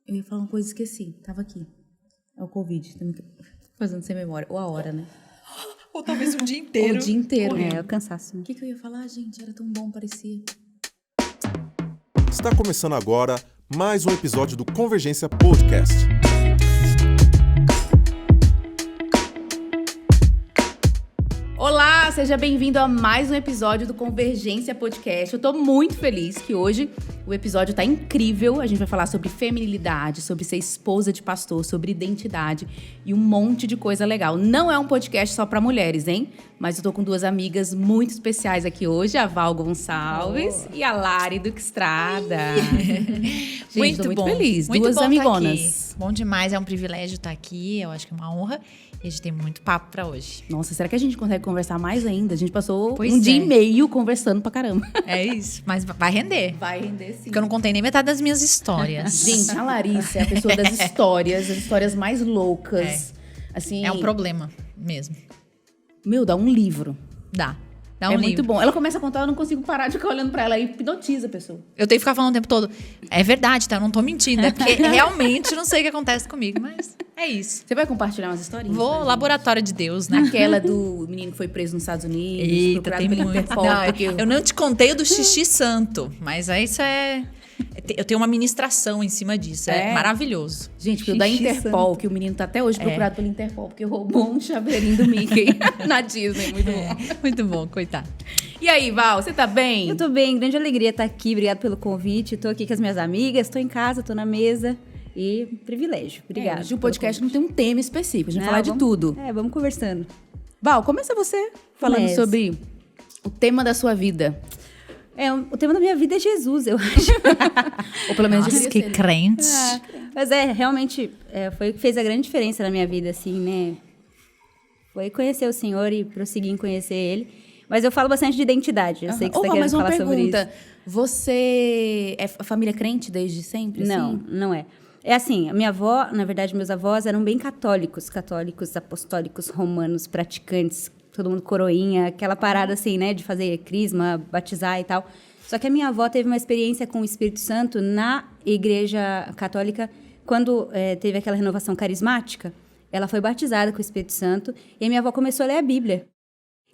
Eu ia falar uma coisa e esqueci. Tava aqui. É o Covid. Fazendo sem memória. Ou a hora, né? Ou talvez o dia inteiro. Ou o dia inteiro. É o cansaço. O que eu ia falar, gente? Era tão bom, parecia. Está começando agora mais um episódio do Convergência Podcast. Olá, seja bem-vindo a mais um episódio do Convergência Podcast. Eu tô muito feliz que hoje o episódio tá incrível. A gente vai falar sobre feminilidade, sobre ser esposa de pastor, sobre identidade e um monte de coisa legal. Não é um podcast só pra mulheres, hein? Mas eu tô com duas amigas muito especiais aqui hoje, a Val Gonçalves e a Lari Duque Estrada. Gente, tô muito feliz. Muito duas bom amigonas. Bom demais, é um privilégio estar aqui. Eu acho que é uma honra. E a gente tem muito papo pra hoje. Nossa, será que a gente consegue conversar mais ainda? A gente passou Pois dia é. e meio conversando pra caramba. É isso. Mas vai render. Vai render sim. Porque eu não contei nem metade das minhas histórias. Gente, a Larissa é a pessoa das histórias, as histórias mais loucas. Assim, É um problema mesmo. Meu, dá um livro. Dá um É livro. muito bom. Ela começa a contar, eu não consigo parar de ficar olhando pra ela e hipnotiza a pessoa. Eu tenho que ficar falando o tempo todo. É verdade, tá? Eu não tô mentindo. É porque realmente não sei o que acontece comigo, mas é isso. Você vai compartilhar umas historinhas? Vou, laboratório de Deus, né? Aquela do menino que foi preso nos Estados Unidos, Eita, procurado tem pelo muito. Interpol. Não, porque eu não te contei o do xixi santo, mas aí isso é... Eu tenho uma ministração em cima disso, é maravilhoso. Gente, porque o da Xixi Interpol, que o menino tá até hoje procurado pelo Interpol, porque roubou um chaveirinho do Mickey na Disney. Muito bom. Muito bom, coitado. E aí, Val, você tá bem? Eu tô bem, grande alegria estar aqui. Obrigada pelo convite. Tô aqui com as minhas amigas, tô em casa, tô na mesa. E privilégio. Obrigada. Hoje o podcast não tem um tema específico, a gente vai Não, falar de vamos- tudo. Vamos conversando. Val, começa você falando Começo. sobre o tema da sua vida. O tema da minha vida é Jesus, eu acho. Ou pelo menos Nossa, devia que ser, né? crente. Mas realmente, foi o que fez a grande diferença na minha vida, assim, né? Foi conhecer o Senhor e prosseguir em conhecer Ele. Mas eu falo bastante de identidade, eu sei que você tá querendo Mas uma falar sobre isso. pergunta. Você é família crente desde sempre? Não, assim? não é. É assim, a minha avó, na verdade, meus avós eram bem católicos apostólicos, romanos, praticantes, todo mundo coroinha, aquela parada assim, né, de fazer crisma, batizar e tal. Só que a minha avó teve uma experiência com o Espírito Santo na igreja católica, quando teve aquela renovação carismática, ela foi batizada com o Espírito Santo e a minha avó começou a ler a Bíblia.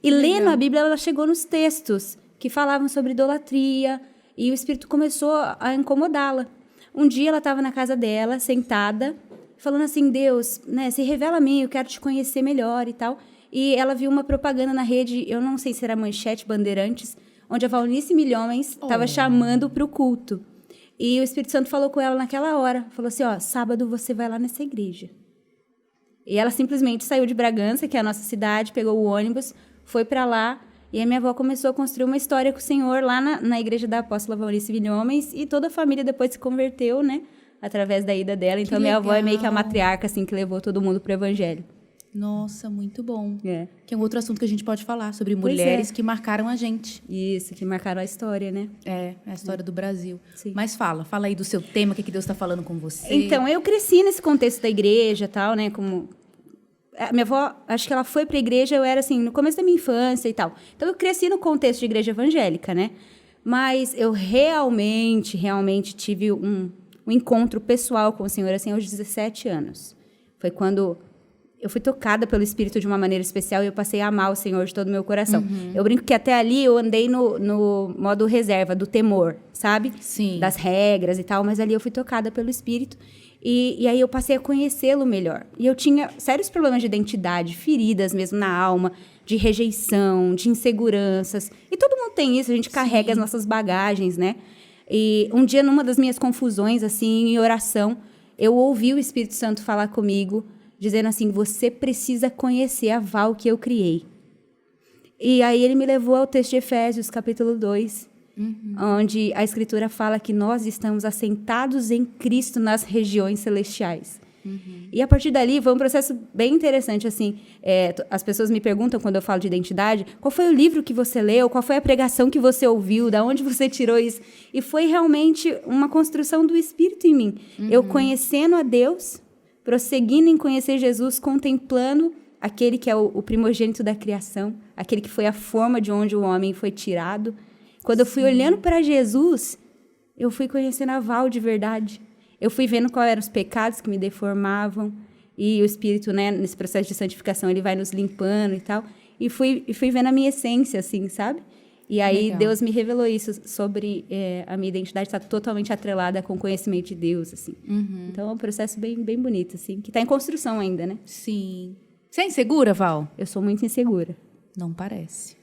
E lendo a Bíblia, ela chegou nos textos que falavam sobre idolatria e o Espírito começou a incomodá-la. Um dia ela estava na casa dela, sentada, falando assim, Deus, né, se revela a mim, eu quero te conhecer melhor e tal. E ela viu uma propaganda na rede, eu não sei se era Manchete, Bandeirantes, onde a Valnice Milhomens estava chamando para o culto. E o Espírito Santo falou com ela naquela hora, falou assim, sábado você vai lá nessa igreja. E ela simplesmente saiu de Bragança, que é a nossa cidade, pegou o ônibus, foi para lá, e a minha avó começou a construir uma história com o Senhor lá na igreja da apóstola Valnice Milhomens, e toda a família depois se converteu, né, através da ida dela. Então, minha avó é meio que a matriarca, assim, que levou todo mundo pro evangelho. Nossa, muito bom. É. Que é um outro assunto que a gente pode falar, sobre Pois mulheres é. que marcaram a gente. Isso, que marcaram a história, né? É a história do Brasil. Sim. Mas fala aí do seu tema, o que Deus está falando com você. Então, eu cresci nesse contexto da igreja e tal, né, como... A minha avó, acho que ela foi pra igreja, eu era assim, no começo da minha infância e tal. Então, eu cresci no contexto de igreja evangélica, né? Mas eu realmente tive um encontro pessoal com o Senhor, assim, aos 17 anos. Foi quando eu fui tocada pelo Espírito de uma maneira especial e eu passei a amar o Senhor de todo o meu coração. Eu brinco que até ali eu andei no modo reserva, do temor, sabe? Sim. Das regras e tal, mas ali eu fui tocada pelo Espírito. E aí eu passei a conhecê-lo melhor. E eu tinha sérios problemas de identidade, feridas mesmo na alma, de rejeição, de inseguranças. E todo mundo tem isso, a gente carrega as nossas bagagens, né? E um dia, numa das minhas confusões, assim, em oração, eu ouvi o Espírito Santo falar comigo, dizendo assim, você precisa conhecer a Val que eu criei. E aí ele me levou ao texto de Efésios, capítulo 2, onde a Escritura fala que nós estamos assentados em Cristo nas regiões celestiais. E a partir dali foi um processo bem interessante, assim, as pessoas me perguntam quando eu falo de identidade, qual foi o livro que você leu, qual foi a pregação que você ouviu, da onde você tirou isso, e foi realmente uma construção do Espírito em mim, eu conhecendo a Deus, prosseguindo em conhecer Jesus, contemplando aquele que é o primogênito da criação, aquele que foi a forma de onde o homem foi tirado. Quando eu fui olhando para Jesus, eu fui conhecendo a Val de verdade. eu fui vendo quais eram os pecados que me deformavam. E o Espírito, né, nesse processo de santificação, ele vai nos limpando e tal. E fui vendo a minha essência, assim, sabe? E aí Legal. Deus me revelou isso sobre a minha identidade estar totalmente atrelada com o conhecimento de Deus, assim. Então é um processo bem, bem bonito, assim, que está em construção ainda, né? Sim. Você é insegura, Val? Eu sou muito insegura. Não parece.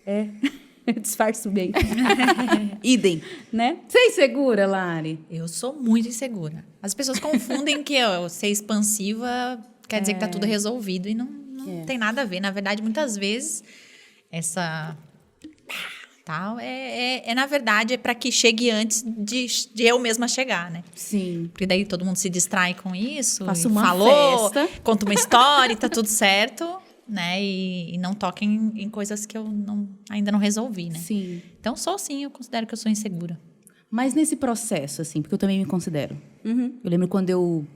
Eu disfarço bem, Idem. né? Você é insegura, Lari? Eu sou muito insegura. As pessoas confundem que eu ser expansiva quer dizer que tá tudo resolvido e não tem nada a ver. Na verdade, muitas vezes, essa tal na verdade, é para que chegue antes de eu mesma chegar, né? Sim. Porque daí todo mundo se distrai com isso. Faço e uma falou, festa. conta uma história e tá tudo certo, né? E não toca em coisas que eu ainda não resolvi, né? Sim. Então, eu considero que eu sou insegura. Mas nesse processo, assim, porque eu também me considero. Eu lembro quando eu...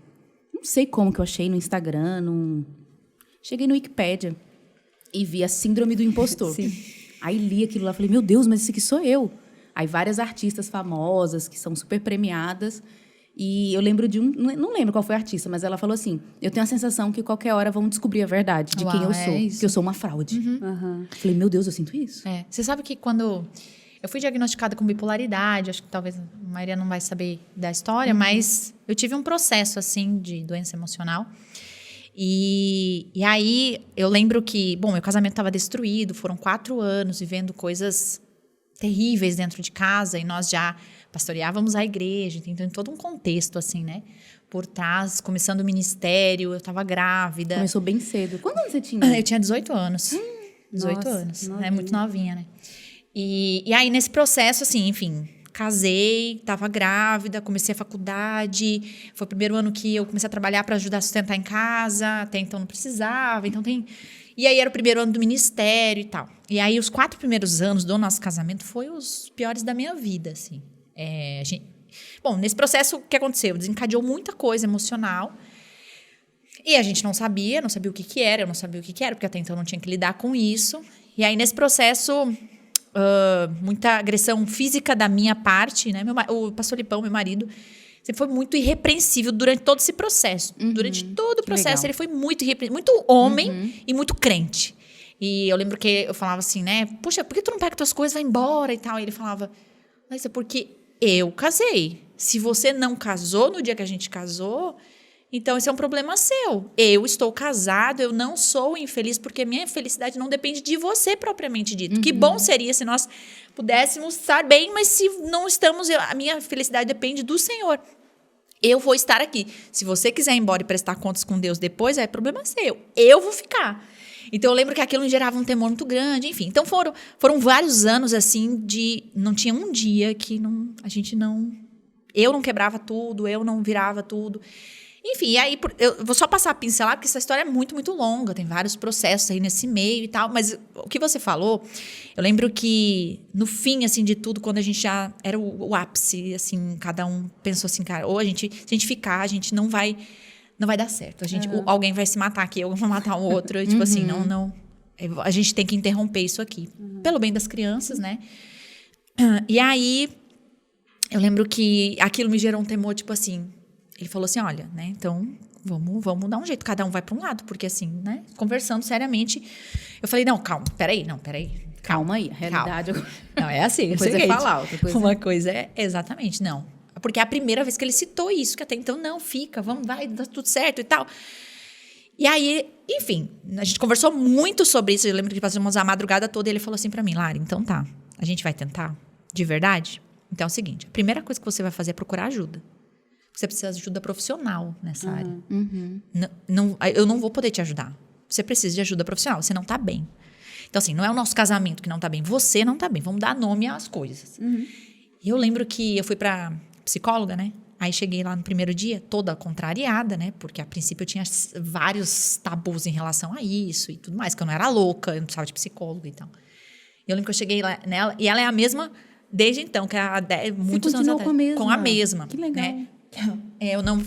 Não sei como que eu achei no Instagram, cheguei no Wikipédia e vi a síndrome do impostor. Sim. Aí li aquilo lá e falei, meu Deus, mas isso aqui sou eu. Aí várias artistas famosas, que são super premiadas. E eu lembro de não lembro qual foi a artista, mas ela falou assim, eu tenho a sensação que qualquer hora vão descobrir a verdade de quem eu sou. isso. Que eu sou uma fraude. Falei, meu Deus, eu sinto isso. Você sabe que quando eu fui diagnosticada com bipolaridade, acho que talvez a maioria não vai saber da história, mas eu tive um processo, assim, de doença emocional. E aí, eu lembro que, meu casamento estava destruído, foram 4 anos vivendo coisas terríveis dentro de casa, e nós já pastoreávamos a igreja, então, em todo um contexto, assim, né? Por trás, começando o ministério, eu estava grávida. Começou bem cedo. Quantos anos você tinha? Eu tinha 18 anos. 18 nossa, anos. novinha. É muito novinha, né? E aí, nesse processo, assim, enfim, casei, estava grávida, comecei a faculdade. Foi o primeiro ano que eu comecei a trabalhar para ajudar a sustentar em casa. Até então não precisava. E aí era o primeiro ano do ministério e tal. E aí, os 4 primeiros anos do nosso casamento foi os piores da minha vida, assim. Nesse processo, o que aconteceu? Desencadeou muita coisa emocional. E a gente não sabia o que era, eu não sabia o que era, porque até então eu não tinha que lidar com isso. E aí, nesse processo, muita agressão física da minha parte, né? O pastor Lipão, meu marido, sempre foi muito irrepreensível durante todo esse processo. Durante todo o processo, legal. ele foi muito homem e muito crente. E eu lembro que eu falava assim, né? Puxa, por que tu não pega tuas coisas e vai embora e tal? E ele falava, mas é porque eu casei. Se você não casou no dia que a gente casou, então esse é um problema seu. Eu estou casado, eu não sou infeliz, porque minha felicidade não depende de você propriamente dito. Que bom seria se nós pudéssemos estar bem, mas se não estamos, a minha felicidade depende do Senhor. Eu vou estar aqui. Se você quiser ir embora e prestar contas com Deus depois, é problema seu. Eu vou ficar. Então, eu lembro que aquilo me gerava um temor muito grande, enfim. Então, foram vários anos, assim, não tinha um dia que eu não quebrava tudo, eu não virava tudo. Enfim, e aí, eu vou só passar a pincelar, porque essa história é muito, muito longa, tem vários processos aí nesse meio e tal, mas o que você falou, eu lembro que no fim, assim, de tudo, quando a gente já era o ápice, assim, cada um pensou assim, cara, ou se a gente ficar, a gente não vai dar certo, alguém vai se matar aqui, eu vou matar o outro, tipo assim, não, a gente tem que interromper isso aqui, pelo bem das crianças, né? E aí, eu lembro que aquilo me gerou um temor, tipo assim, ele falou assim, olha, né, então vamos dar um jeito, cada um vai para um lado, porque assim, né, conversando seriamente, eu falei, não, peraí. Calma aí, a realidade... Não, é assim, Uma coisa é falar, outra coisa uma coisa é, exatamente, não. Porque é a primeira vez que ele citou isso, que até então, não, fica, vai, dá tudo certo e tal. E aí, enfim, a gente conversou muito sobre isso, eu lembro que passamos a madrugada toda e ele falou assim para mim, Lari, então tá, a gente vai tentar, de verdade? Então é o seguinte, a primeira coisa que você vai fazer é procurar ajuda. Você precisa de ajuda profissional nessa área. Eu não vou poder te ajudar. Você precisa de ajuda profissional. Você não está bem. Então, assim, não é o nosso casamento que não está bem. Você não está bem. Vamos dar nome às coisas. E eu lembro que eu fui para psicóloga, né? Aí cheguei lá no primeiro dia, toda contrariada, né? Porque, a princípio, eu tinha vários tabus em relação a isso e tudo mais. Que eu não era louca, eu não precisava de psicóloga e tal. E eu lembro que eu cheguei lá nela e ela é a mesma desde então, que há muitos anos atrás. Com a mesma? Com a mesma. Que legal. Né? Eu não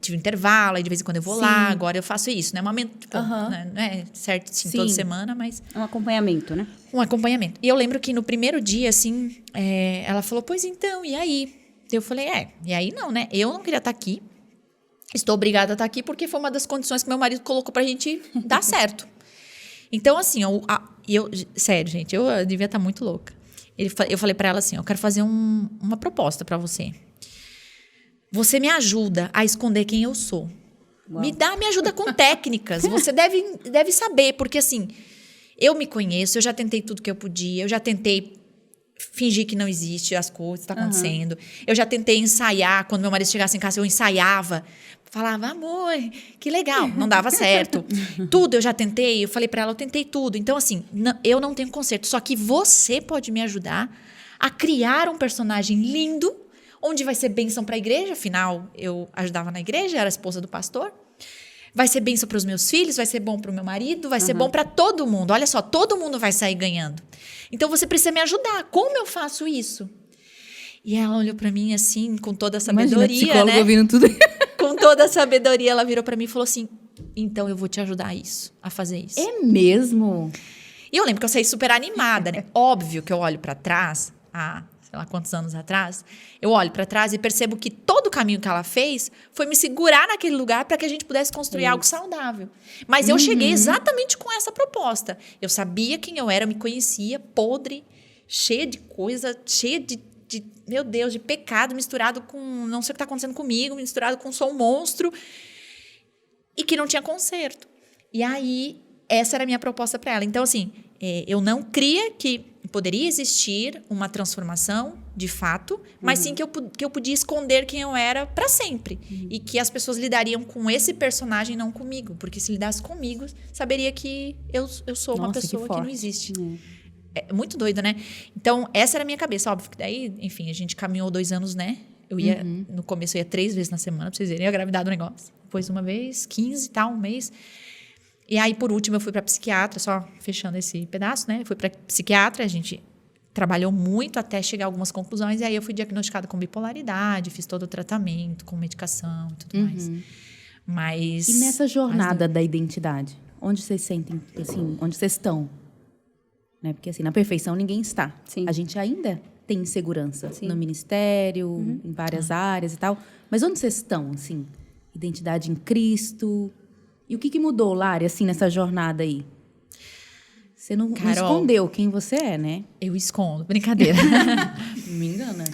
tive intervalo, aí de vez em quando eu vou lá, agora eu faço isso, né? Tipo, não é certo, sim, toda semana, mas... É um acompanhamento, né? Um acompanhamento. E eu lembro que no primeiro dia, assim, ela falou, pois então, e aí? Eu falei, e aí não, né? Eu não queria estar aqui, estou obrigada a estar aqui porque foi uma das condições que meu marido colocou pra gente dar certo. Então, assim, sério, gente, eu devia estar muito louca. Eu falei pra ela assim, eu quero fazer uma proposta pra você. Você me ajuda a esconder quem eu sou. Uau. Me ajuda com técnicas. Você deve saber, porque assim, eu me conheço, eu já tentei tudo que eu podia, eu já tentei fingir que não existe as coisas que estão acontecendo. Eu já tentei ensaiar, quando meu marido chegasse em casa, eu ensaiava. Falava, amor, que legal. Não dava certo. Tudo eu já tentei, eu falei pra ela, eu tentei tudo. Então, assim, eu não tenho conserto. Só que você pode me ajudar a criar um personagem lindo, onde vai ser bênção pra igreja. Afinal, eu ajudava na igreja, era a esposa do pastor. Vai ser bênção para os meus filhos, vai ser bom para o meu marido, vai ser bom para todo mundo. Olha só, todo mundo vai sair ganhando. Então, você precisa me ajudar. Como eu faço isso? E ela olhou para mim assim, com toda a sabedoria, psicólogo né? ouvindo tudo. Com toda a sabedoria, ela virou para mim e falou assim, então eu vou te ajudar a fazer isso. É mesmo? E eu lembro que eu saí super animada, né? Óbvio que eu olho para trás, sei lá quantos anos atrás, eu olho para trás e percebo que todo o caminho que ela fez foi me segurar naquele lugar para que a gente pudesse construir algo saudável. Mas eu cheguei exatamente com essa proposta. Eu sabia quem eu era, eu me conhecia, podre, cheia de coisa, cheia de meu Deus, de pecado misturado com não sei o que está acontecendo comigo, misturado com sou um monstro e que não tinha conserto. E aí, essa era a minha proposta para ela. Então, assim, eu não cria que poderia existir uma transformação, de fato, mas sim que eu podia esconder quem eu era para sempre. E que as pessoas lidariam com esse personagem, não comigo. Porque se lidasse comigo, saberia que eu sou uma pessoa que não existe. É muito doido, né? Então, essa era a minha cabeça. Óbvio que daí, enfim, a gente caminhou 2 anos, né? Eu ia, no começo, eu ia 3 vezes na semana, pra vocês verem a gravidade do negócio. Depois, uma vez, 15 e tal, um mês. E aí, por último, eu fui pra psiquiatra, só fechando esse pedaço, né? Eu fui pra psiquiatra, a gente trabalhou muito até chegar a algumas conclusões. E aí, eu fui diagnosticada com bipolaridade, fiz todo o tratamento, com medicação e tudo mais. Mas... E nessa jornada da identidade, onde vocês sentem, assim, onde vocês estão? Né? Porque, assim, na perfeição ninguém está. Sim. A gente ainda tem insegurança no ministério, em várias áreas e tal. Mas onde vocês estão, assim? Identidade em Cristo. E o que mudou, Lari, assim, nessa jornada aí? Você não escondeu quem você é, né? Eu escondo. Brincadeira. Não me engana.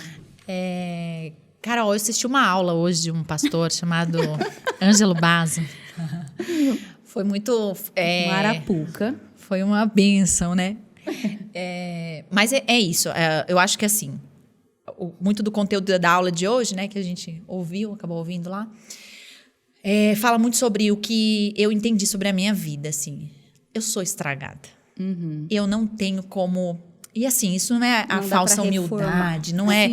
Carol, eu assisti uma aula hoje de um pastor chamado Ângelo Basso. Foi muito... Arapuca. Foi uma bênção, né? Mas é isso. Eu acho que, assim, muito do conteúdo da aula de hoje, né, que a gente acabou ouvindo lá, fala muito sobre o que eu entendi sobre a minha vida, assim. Eu sou estragada. Eu não tenho como... E, assim, isso não é a falsa humildade. Não é,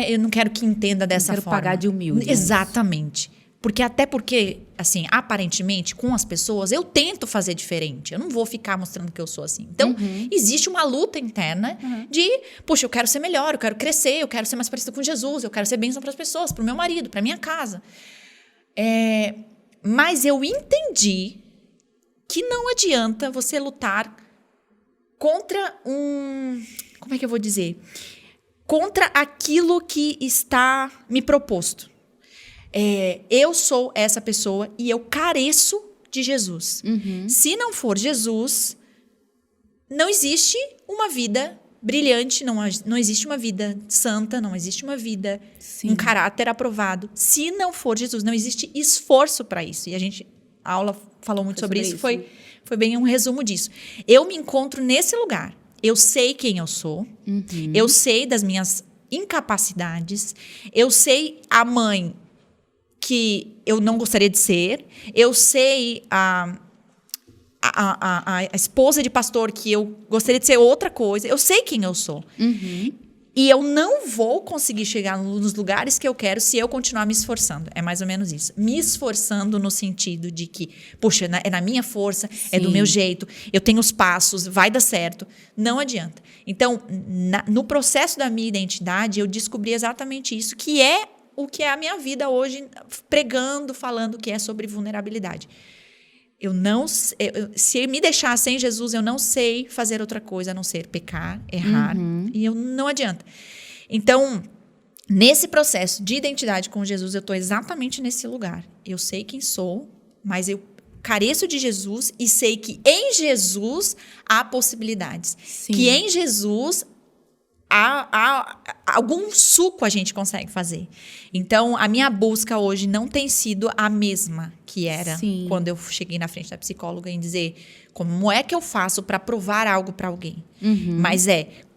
eu não quero que entenda dessa forma. Não quero pagar de humilde. Exatamente. Porque, assim, aparentemente, com as pessoas, eu tento fazer diferente. Eu não vou ficar mostrando que eu sou assim. Então, existe uma luta interna de, puxa, eu quero ser melhor, eu quero crescer, eu quero ser mais parecida com Jesus, eu quero ser bênção para as pessoas, para o meu marido, para minha casa. Mas eu entendi que não adianta você lutar contra como é que eu vou dizer? Contra aquilo que está me proposto. Eu sou essa pessoa e eu careço de Jesus. Se não for Jesus, não existe uma vida brilhante, não existe uma vida santa, não existe uma vida, um caráter aprovado. Se não for Jesus, não existe esforço para isso. E a aula falou muito sobre isso, foi bem um resumo disso. Eu me encontro nesse lugar. Eu sei quem eu sou, eu sei das minhas incapacidades, eu sei a mãe que eu não gostaria de ser, eu sei a esposa de pastor que eu gostaria de ser outra coisa, eu sei quem eu sou. E eu não vou conseguir chegar nos lugares que eu quero se eu continuar me esforçando. É mais ou menos isso. Me esforçando no sentido de que, puxa, é na minha força, é do meu jeito, eu tenho os passos, vai dar certo. Não adianta. Então, no processo da minha identidade, eu descobri exatamente isso, que é o que é a minha vida hoje, pregando, falando que é sobre vulnerabilidade. Se me deixar sem Jesus, eu não sei fazer outra coisa a não ser pecar, errar, e não adianta. Então, nesse processo de identidade com Jesus, eu estou exatamente nesse lugar. Eu sei quem sou, mas eu careço de Jesus e sei que em Jesus há possibilidades. Sim. Que em Jesus há algum suco a gente consegue fazer. Então, a minha busca hoje não tem sido a mesma que era Sim. quando eu cheguei na frente da psicóloga em dizer como é que eu faço para provar algo para alguém. Mas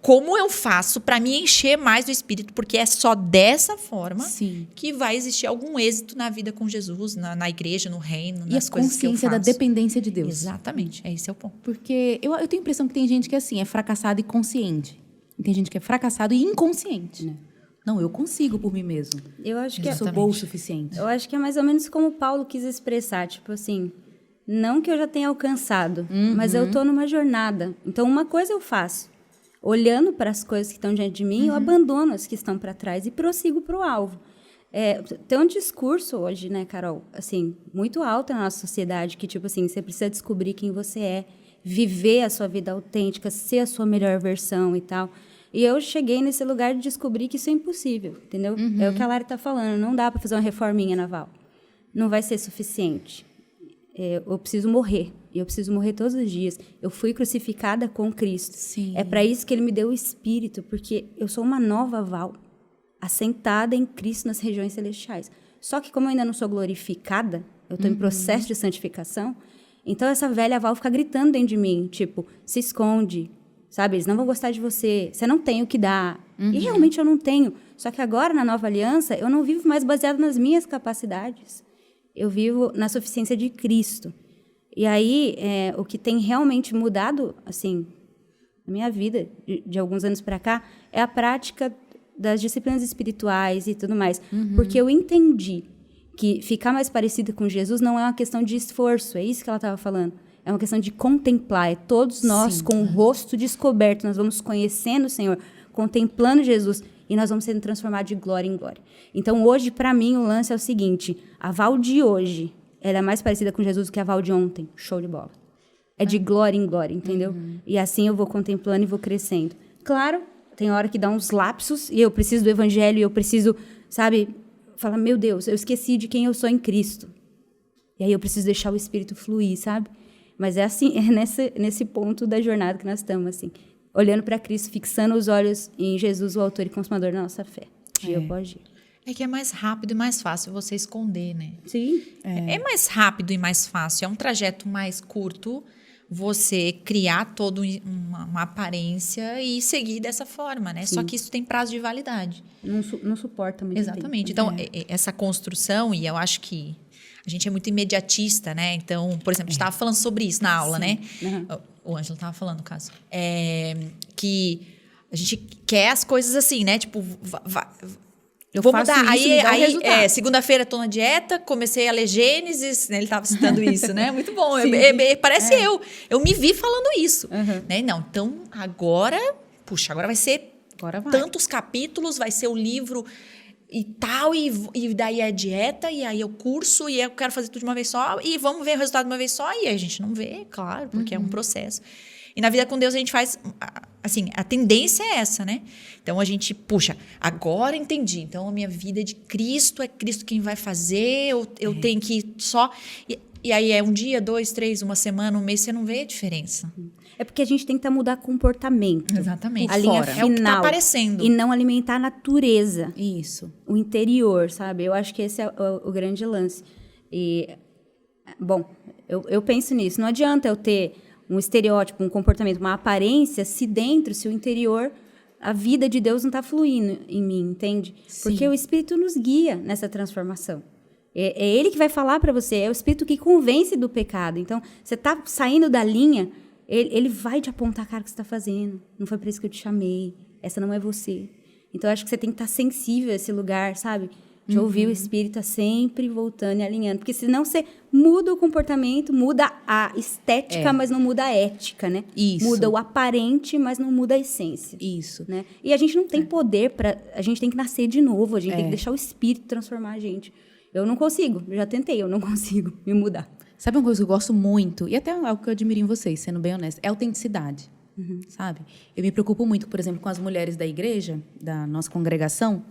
como eu faço para me encher mais do Espírito, porque é só dessa forma Sim. que vai existir algum êxito na vida com Jesus, na igreja, no reino, E nas a coisas que eu consciência faço. da dependência de Deus. Exatamente, esse é o ponto. Porque eu tenho a impressão que tem gente que, assim, é fracassado e consciente. E tem gente que é fracassado e inconsciente. Não, eu consigo por mim mesmo. Eu acho que Eu sou boa o suficiente. Eu acho que é mais ou menos como o Paulo quis expressar, tipo assim, não que eu já tenha alcançado, mas eu tô numa jornada. Então, uma coisa eu faço, olhando para as coisas que estão diante de mim, eu abandono as que estão para trás e prossigo para o alvo. Tem um discurso hoje, né, Carol, assim, muito alto na nossa sociedade, que tipo assim, você precisa descobrir quem você é, viver a sua vida autêntica, ser a sua melhor versão e tal. E eu cheguei nesse lugar de descobrir que isso é impossível, entendeu? É o que a Lari está falando, não dá para fazer uma reforminha naval. Não vai ser suficiente. Eu preciso morrer. E eu preciso morrer todos os dias. Eu fui crucificada com Cristo. Sim. É para isso que ele me deu o Espírito, porque eu sou uma nova Val, assentada em Cristo nas regiões celestiais. Só que como eu ainda não sou glorificada, eu estou em processo de santificação, então essa velha Val fica gritando dentro de mim, tipo, se esconde, sabe? Eles não vão gostar de você, você não tem o que dar. E realmente eu não tenho. Só que agora, na nova aliança, eu não vivo mais baseado nas minhas capacidades. Eu vivo na suficiência de Cristo. E aí, o que tem realmente mudado, assim, na minha vida, de alguns anos para cá, é a prática das disciplinas espirituais e tudo mais. Porque eu entendi que ficar mais parecida com Jesus não é uma questão de esforço, é isso que ela estava falando. É uma questão de contemplar, é todos nós com o rosto descoberto, nós vamos conhecendo o Senhor, contemplando Jesus, e nós vamos sendo transformados de glória em glória. Então, hoje, para mim, o lance é o seguinte, a Val de hoje, ela é mais parecida com Jesus do que a Val de ontem. Show de bola. É de glória em glória, entendeu? E assim eu vou contemplando e vou crescendo. Claro, tem hora que dá uns lapsos, e eu preciso do evangelho, e eu preciso, sabe, falar, meu Deus, eu esqueci de quem eu sou em Cristo. E aí eu preciso deixar o Espírito fluir, sabe? Mas é assim, é nesse ponto da jornada que nós estamos, assim. Olhando para Cristo, fixando os olhos em Jesus, o autor e consumador da nossa fé. Dia após dia. É que é mais rápido e mais fácil você esconder, né? Sim. É mais rápido e mais fácil. É um trajeto mais curto você criar toda uma aparência e seguir dessa forma, né? Só que isso tem prazo de validade. Não suporta muito Exatamente. tempo. Então, essa construção, e eu acho que a gente é muito imediatista, né? Então, por exemplo, a gente estava falando sobre isso na aula, né? O Ângelo estava falando, no caso. Que a gente quer as coisas assim, né? Tipo, eu vou faço mudar. isso, me dá o resultado. Segunda-feira estou na dieta, comecei a ler Gênesis, né? Ele estava citando isso, né? Muito bom. Parece eu. Eu me vi falando isso. Né? Não, então agora vai ser tantos capítulos, vai ser o livro e tal, e daí é dieta, e aí eu curso, e eu quero fazer tudo de uma vez só, e vamos ver o resultado de uma vez só, e a gente não vê, claro, porque é um processo. E na vida com Deus a gente faz, assim, a tendência é essa, né? Então a gente, puxa, agora entendi, então a minha vida é de Cristo, é Cristo quem vai fazer, eu tenho que só... E aí é um dia, 2, 3, uma semana, um mês, você não vê a diferença. É porque a gente tenta mudar comportamento. Exatamente. A linha Fora. final. É o que tá aparecendo. E não alimentar a natureza. Isso. O interior, sabe? Eu acho que esse é o grande lance. E, bom, eu penso nisso. Não adianta eu ter um estereótipo, um comportamento, uma aparência, se o interior, a vida de Deus não está fluindo em mim, entende? Sim. Porque o Espírito nos guia nessa transformação. É Ele que vai falar para você, é o Espírito que convence do pecado. Então, você está saindo da linha, ele vai te apontar a cara que você está fazendo. Não foi para isso que eu te chamei. Essa não é você. Então, eu acho que você tem que estar sensível a esse lugar, sabe? De ouvir o Espírito sempre voltando e alinhando. Porque senão você muda o comportamento, muda a estética, mas não muda a ética, né? Isso. Muda o aparente, mas não muda a essência. Isso. Né? E a gente não tem poder para... A gente tem que nascer de novo, a gente tem que deixar o Espírito transformar a gente. Eu não consigo, eu já tentei, eu não consigo me mudar. Sabe uma coisa que eu gosto muito, e até algo que eu admiro em vocês, sendo bem honesta, é a autenticidade, sabe? Eu me preocupo muito, por exemplo, com as mulheres da igreja, da nossa congregação,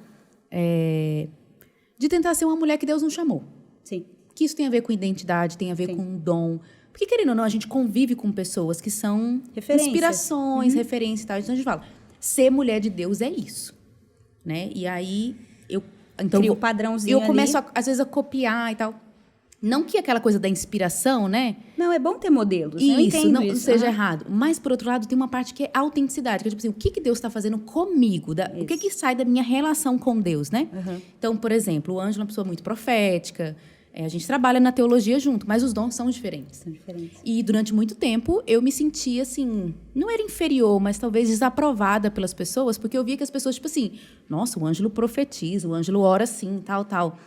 de tentar ser uma mulher que Deus não chamou. Sim. Que isso tem a ver com identidade, tem a ver com um dom. Porque, querendo ou não, a gente convive com pessoas que são Referências. inspirações, referências e tal. Então, a gente fala, ser mulher de Deus é isso. Né? E aí, Cria o padrãozinho eu começo, ali. às vezes, a copiar e tal. Não que aquela coisa da inspiração, né? Não, é bom ter modelos. Eu Isso, entendo não isso. seja errado. Mas, por outro lado, tem uma parte que é autenticidade. Que é tipo assim, o que Deus está fazendo comigo? O que sai da minha relação com Deus, né? Então, por exemplo, o Ângelo é uma pessoa muito profética. A gente trabalha na teologia junto, mas os dons são diferentes. São diferentes. E durante muito tempo, eu me sentia assim... Não era inferior, mas talvez desaprovada pelas pessoas. Porque eu via que as pessoas, tipo assim... Nossa, o Ângelo profetiza, o Ângelo ora assim, tal, tal.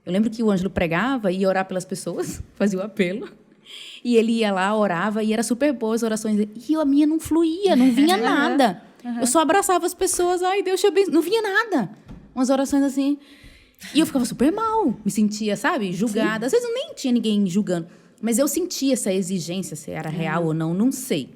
Eu lembro que o Ângelo pregava e ia orar pelas pessoas, fazia o apelo. E ele ia lá, orava, e era super boas as orações dele. E a minha não fluía, não vinha nada. Eu só abraçava as pessoas, ai, Deus te abençoe. Não vinha nada. Umas orações assim. E eu ficava super mal, me sentia, sabe, julgada. Às vezes nem tinha ninguém julgando. Mas eu sentia essa exigência, se era real ou não sei.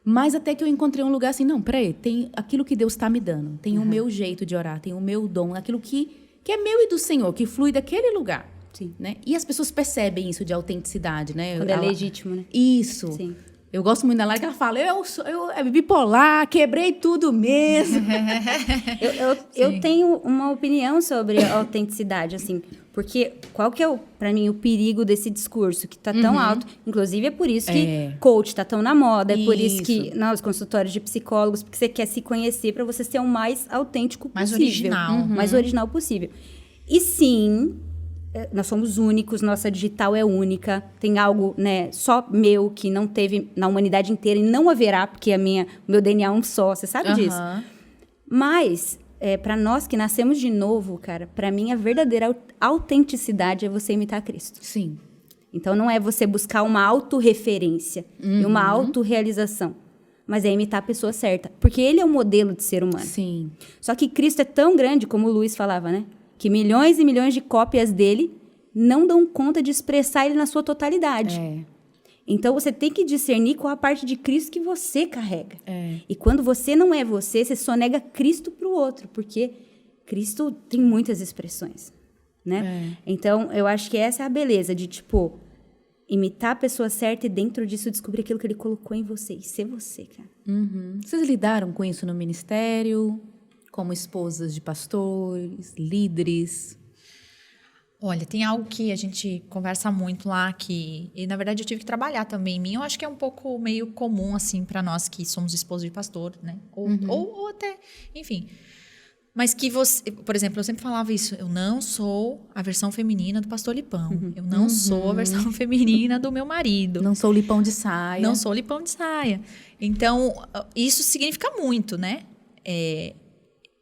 Mas até que eu encontrei um lugar assim, não, peraí, tem aquilo que Deus está me dando. Tem o meu jeito de orar, tem o meu dom, aquilo que é meu e do Senhor, que flui daquele lugar. Sim. Né? E as pessoas percebem isso de autenticidade, né? Quando é legítimo, né? Isso. Sim. Eu gosto muito da Lara que ela fala, eu bipolar, quebrei tudo mesmo. Eu tenho uma opinião sobre a autenticidade, assim, porque qual que é, pra mim, o perigo desse discurso que tá tão alto? Inclusive, é por isso que coach tá tão na moda, é por isso que os consultórios de psicólogos, porque você quer se conhecer pra você ser o mais autêntico Mais possível. original. Mais original possível. E sim, nós somos únicos, nossa digital é única, tem algo, né, só meu que não teve na humanidade inteira e não haverá, porque o meu DNA é um só, você sabe disso? Mas, para nós que nascemos de novo, cara, para mim a verdadeira autenticidade é você imitar Cristo. Sim. Então não é você buscar uma autorreferência e uma autorrealização, mas é imitar a pessoa certa, porque ele é o modelo de ser humano. Sim. Só que Cristo é tão grande, como o Luiz falava, né? Que milhões e milhões de cópias dele não dão conta de expressar ele na sua totalidade. Então, você tem que discernir qual a parte de Cristo que você carrega. E quando você não é você, você só nega Cristo para o outro, porque Cristo tem muitas expressões, né? Então, eu acho que essa é a beleza de, tipo, imitar a pessoa certa e dentro disso descobrir aquilo que ele colocou em você e ser você, cara. Vocês lidaram com isso no ministério? Como esposas de pastores, líderes? Olha, tem algo que a gente conversa muito lá e na verdade eu tive que trabalhar também em mim. Eu acho que é um pouco meio comum assim para nós que somos esposos de pastor, né? Ou até, enfim. Mas que você, por exemplo, eu sempre falava isso, eu não sou a versão feminina do pastor Lipão. Eu não sou a versão feminina do meu marido. Não sou lipão de saia. Não sou lipão de saia. Então, isso significa muito, né?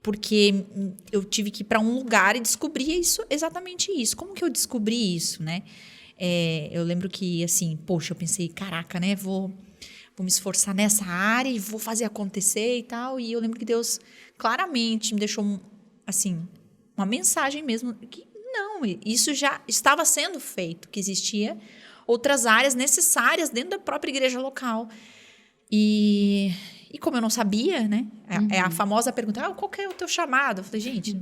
Porque eu tive que ir para um lugar e descobrir exatamente isso. Como que eu descobri isso, né? Eu lembro que, assim, poxa, eu pensei, caraca, né? Vou me esforçar nessa área e vou fazer acontecer e tal. E eu lembro que Deus claramente me deixou, assim, uma mensagem mesmo. Que não, isso já estava sendo feito. Que existia outras áreas necessárias dentro da própria igreja local. E como eu não sabia, né? É a famosa pergunta, qual que é o teu chamado? Eu falei, gente,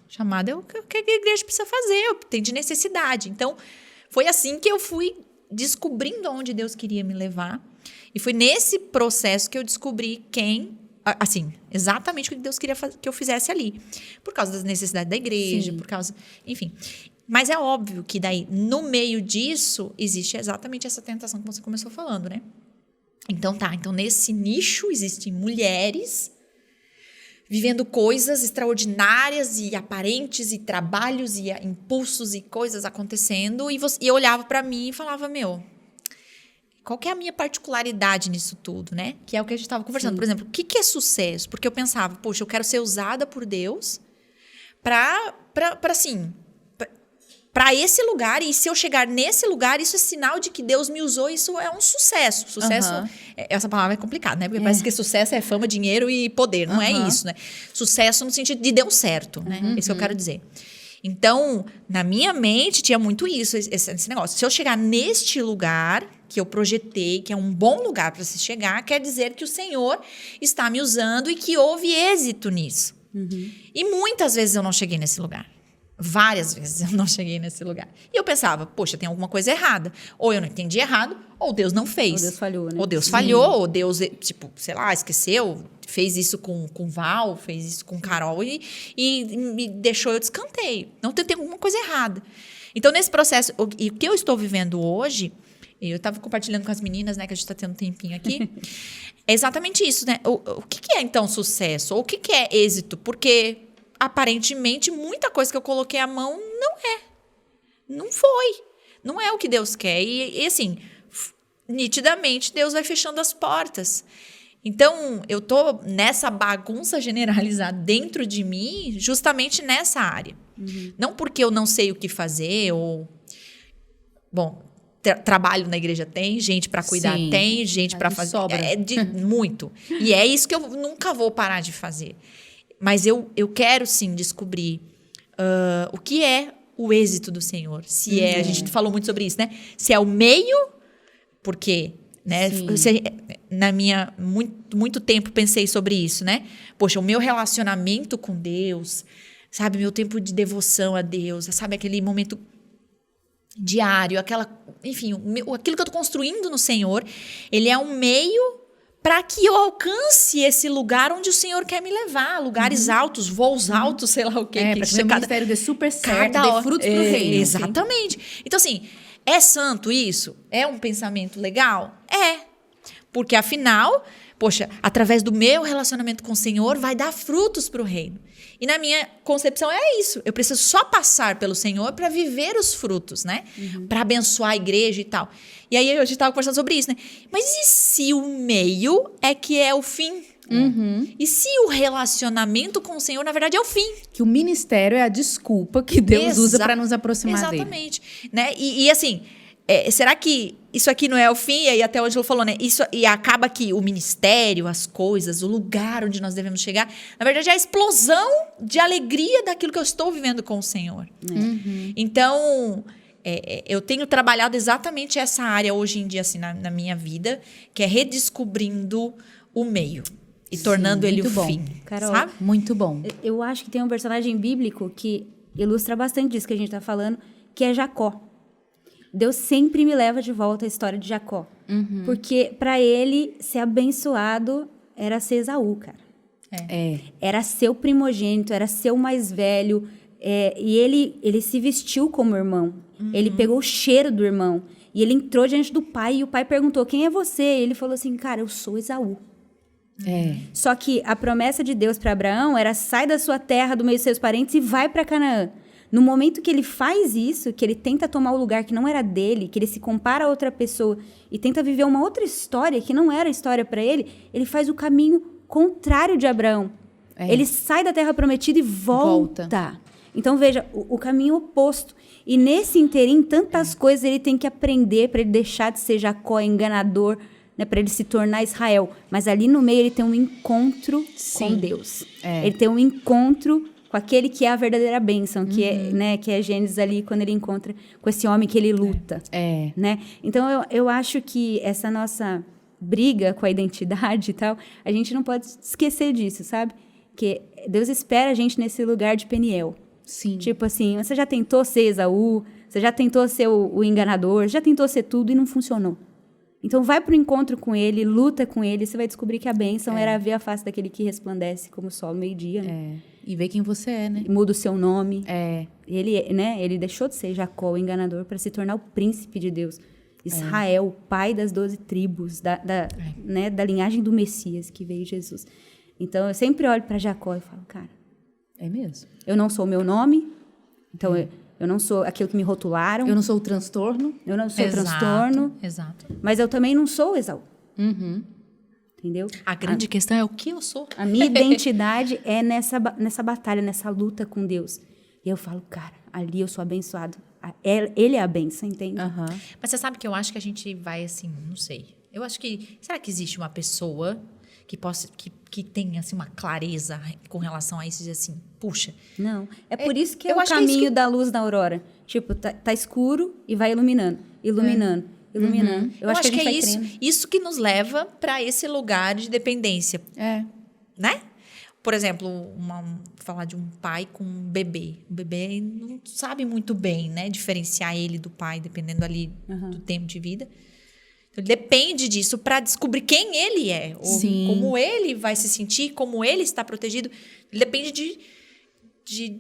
chamado é o que a igreja precisa fazer, tem de necessidade. Então, foi assim que eu fui descobrindo onde Deus queria me levar. E foi nesse processo que eu descobri exatamente o que Deus queria que eu fizesse ali. Por causa das necessidades da igreja, por causa... Enfim. Mas é óbvio que daí, no meio disso, existe exatamente essa tentação que você começou falando, né? Então nesse nicho existem mulheres vivendo coisas extraordinárias e aparentes e trabalhos e impulsos e coisas acontecendo e eu olhava para mim e falava, qual que é a minha particularidade nisso tudo, né? Que é o que a gente estava conversando. Por exemplo, o que é sucesso? Porque eu pensava, poxa, eu quero ser usada por Deus para esse lugar, e se eu chegar nesse lugar, isso é sinal de que Deus me usou, isso é um sucesso. Sucesso, essa palavra é complicada, né? Porque parece que sucesso é fama, dinheiro e poder, não é isso, né? Sucesso no sentido de deu certo, né? Isso que eu quero dizer. Então, na minha mente, tinha muito esse negócio. Se eu chegar neste lugar que eu projetei, que é um bom lugar para se chegar, quer dizer que o Senhor está me usando e que houve êxito nisso. E muitas vezes eu não cheguei nesse lugar. Várias vezes eu não cheguei nesse lugar. E eu pensava, poxa, tem alguma coisa errada. Ou eu não entendi errado, ou Deus não fez. Ou Deus falhou, né? Ou Deus falhou, ou Deus, tipo, sei lá, esqueceu. Fez isso com Val, fez isso com Carol e me deixou eu de escanteio. Não tem alguma coisa errada. Então, nesse processo, o que eu estou vivendo hoje, eu estava compartilhando com as meninas, né, que a gente está tendo um tempinho aqui, é exatamente isso, né? O que é, então, sucesso? Ou o que é êxito? Porque, aparentemente, muita coisa que eu coloquei a mão não é. Não foi. Não é o que Deus quer. E assim, nitidamente, Deus vai fechando as portas. Então, eu tô nessa bagunça generalizada dentro de mim, justamente nessa área. Não porque eu não sei o que fazer, ou... Bom, trabalho na igreja tem, gente para cuidar Sim, tem, gente para fazer... sobra. Muito. E é isso que eu nunca vou parar de fazer. Mas eu quero, sim, descobrir o que é o êxito do Senhor. Se a gente falou muito sobre isso, né? Se é o meio, porque... Né? Na minha muito tempo pensei sobre isso, né? Poxa, o meu relacionamento com Deus, sabe, meu tempo de devoção a Deus, sabe, aquele momento diário, enfim, aquilo que eu tô construindo no Senhor, ele é um meio para que eu alcance esse lugar onde o Senhor quer me levar, lugares altos, voos altos, sei lá o que. Para que o ministério dê super certo, dê frutos pro reino. Exatamente. Então, assim, é santo isso? É um pensamento legal? É. Porque, afinal, poxa, através do meu relacionamento com o Senhor, vai dar frutos para o reino. E na minha concepção é isso. Eu preciso só passar pelo Senhor para viver os frutos, né? Para abençoar a igreja e tal. E aí a gente estava conversando sobre isso, né? Mas e se o meio é que é o fim? E se o relacionamento com o Senhor, na verdade, é o fim? Que o ministério é a desculpa que Deus usa para nos aproximar dele. Exatamente. Né? E assim, será que isso aqui não é o fim? E aí até o Ângelo falou, né? E acaba que o ministério, as coisas, o lugar onde nós devemos chegar, na verdade, é a explosão de alegria daquilo que eu estou vivendo com o Senhor. Então... eu tenho trabalhado exatamente essa área hoje em dia, assim, na minha vida, que é redescobrindo o meio e tornando ele o fim. Carol, sabe? Muito bom. Eu acho que tem um personagem bíblico que ilustra bastante disso que a gente está falando, que é Jacó. Deus sempre me leva de volta à história de Jacó. Porque para ele ser abençoado era ser Esaú, cara. Era ser o primogênito, era ser o mais velho. E ele se vestiu como irmão. Ele pegou o cheiro do irmão. E ele entrou diante do pai e o pai perguntou, quem é você? E ele falou assim, cara, eu sou Esaú. Só que a promessa de Deus para Abraão era, sai da sua terra, do meio dos seus parentes e vai para Canaã. No momento que ele faz isso, que ele tenta tomar o lugar que não era dele, que ele se compara a outra pessoa e tenta viver uma outra história que não era história para ele, ele faz o caminho contrário de Abraão. Ele sai da terra prometida e volta. Então, veja, o caminho oposto. E nesse interim, tantas coisas ele tem que aprender para ele deixar de ser Jacó, enganador, né, para ele se tornar Israel. Mas ali no meio ele tem um encontro com Deus. Ele tem um encontro com aquele que é a verdadeira bênção, que é Gênesis ali, quando ele encontra com esse homem que ele luta. Né? Então, eu acho que essa nossa briga com a identidade e tal, a gente não pode esquecer disso, sabe? Que Deus espera a gente nesse lugar de Peniel. Sim. Tipo assim, você já tentou ser Esaú, você já tentou ser o enganador, já tentou ser tudo e não funcionou. Então vai pro encontro com ele, luta com ele, você vai descobrir que a bênção era ver a face daquele que resplandece como o sol no meio-dia. Né? E ver quem você é, né? Muda o seu nome. Ele deixou de ser Jacó, o enganador, para se tornar o príncipe de Deus. Israel, o pai das 12 tribos, né, da linhagem do Messias, que veio Jesus. Então eu sempre olho para Jacó e falo, cara, é mesmo. Eu não sou o meu nome, então eu não sou aquilo que me rotularam. Eu não sou o transtorno. Eu não sou o transtorno. Exato. Mas eu também não sou o Esaú. Entendeu? A grande questão é o que eu sou. A minha identidade é nessa batalha, nessa luta com Deus. E eu falo, cara, ali eu sou abençoado. Ele é a bênção, entende? Mas você sabe que eu acho que a gente vai assim, não sei. Eu acho que... Será que existe uma pessoa que tenha assim, uma clareza com relação a isso e dizer assim, puxa... Não. É por isso que é o caminho da luz da aurora. Tipo, tá escuro e vai iluminando. Iluminando. Eu acho que é isso que nos leva para esse lugar de dependência. Né? Por exemplo, falar de um pai com um bebê. O bebê não sabe muito bem, né? Diferenciar ele do pai, dependendo ali do tempo de vida. Então, ele depende disso para descobrir quem ele é. Ou Sim. como ele vai se sentir, como ele está protegido. Ele depende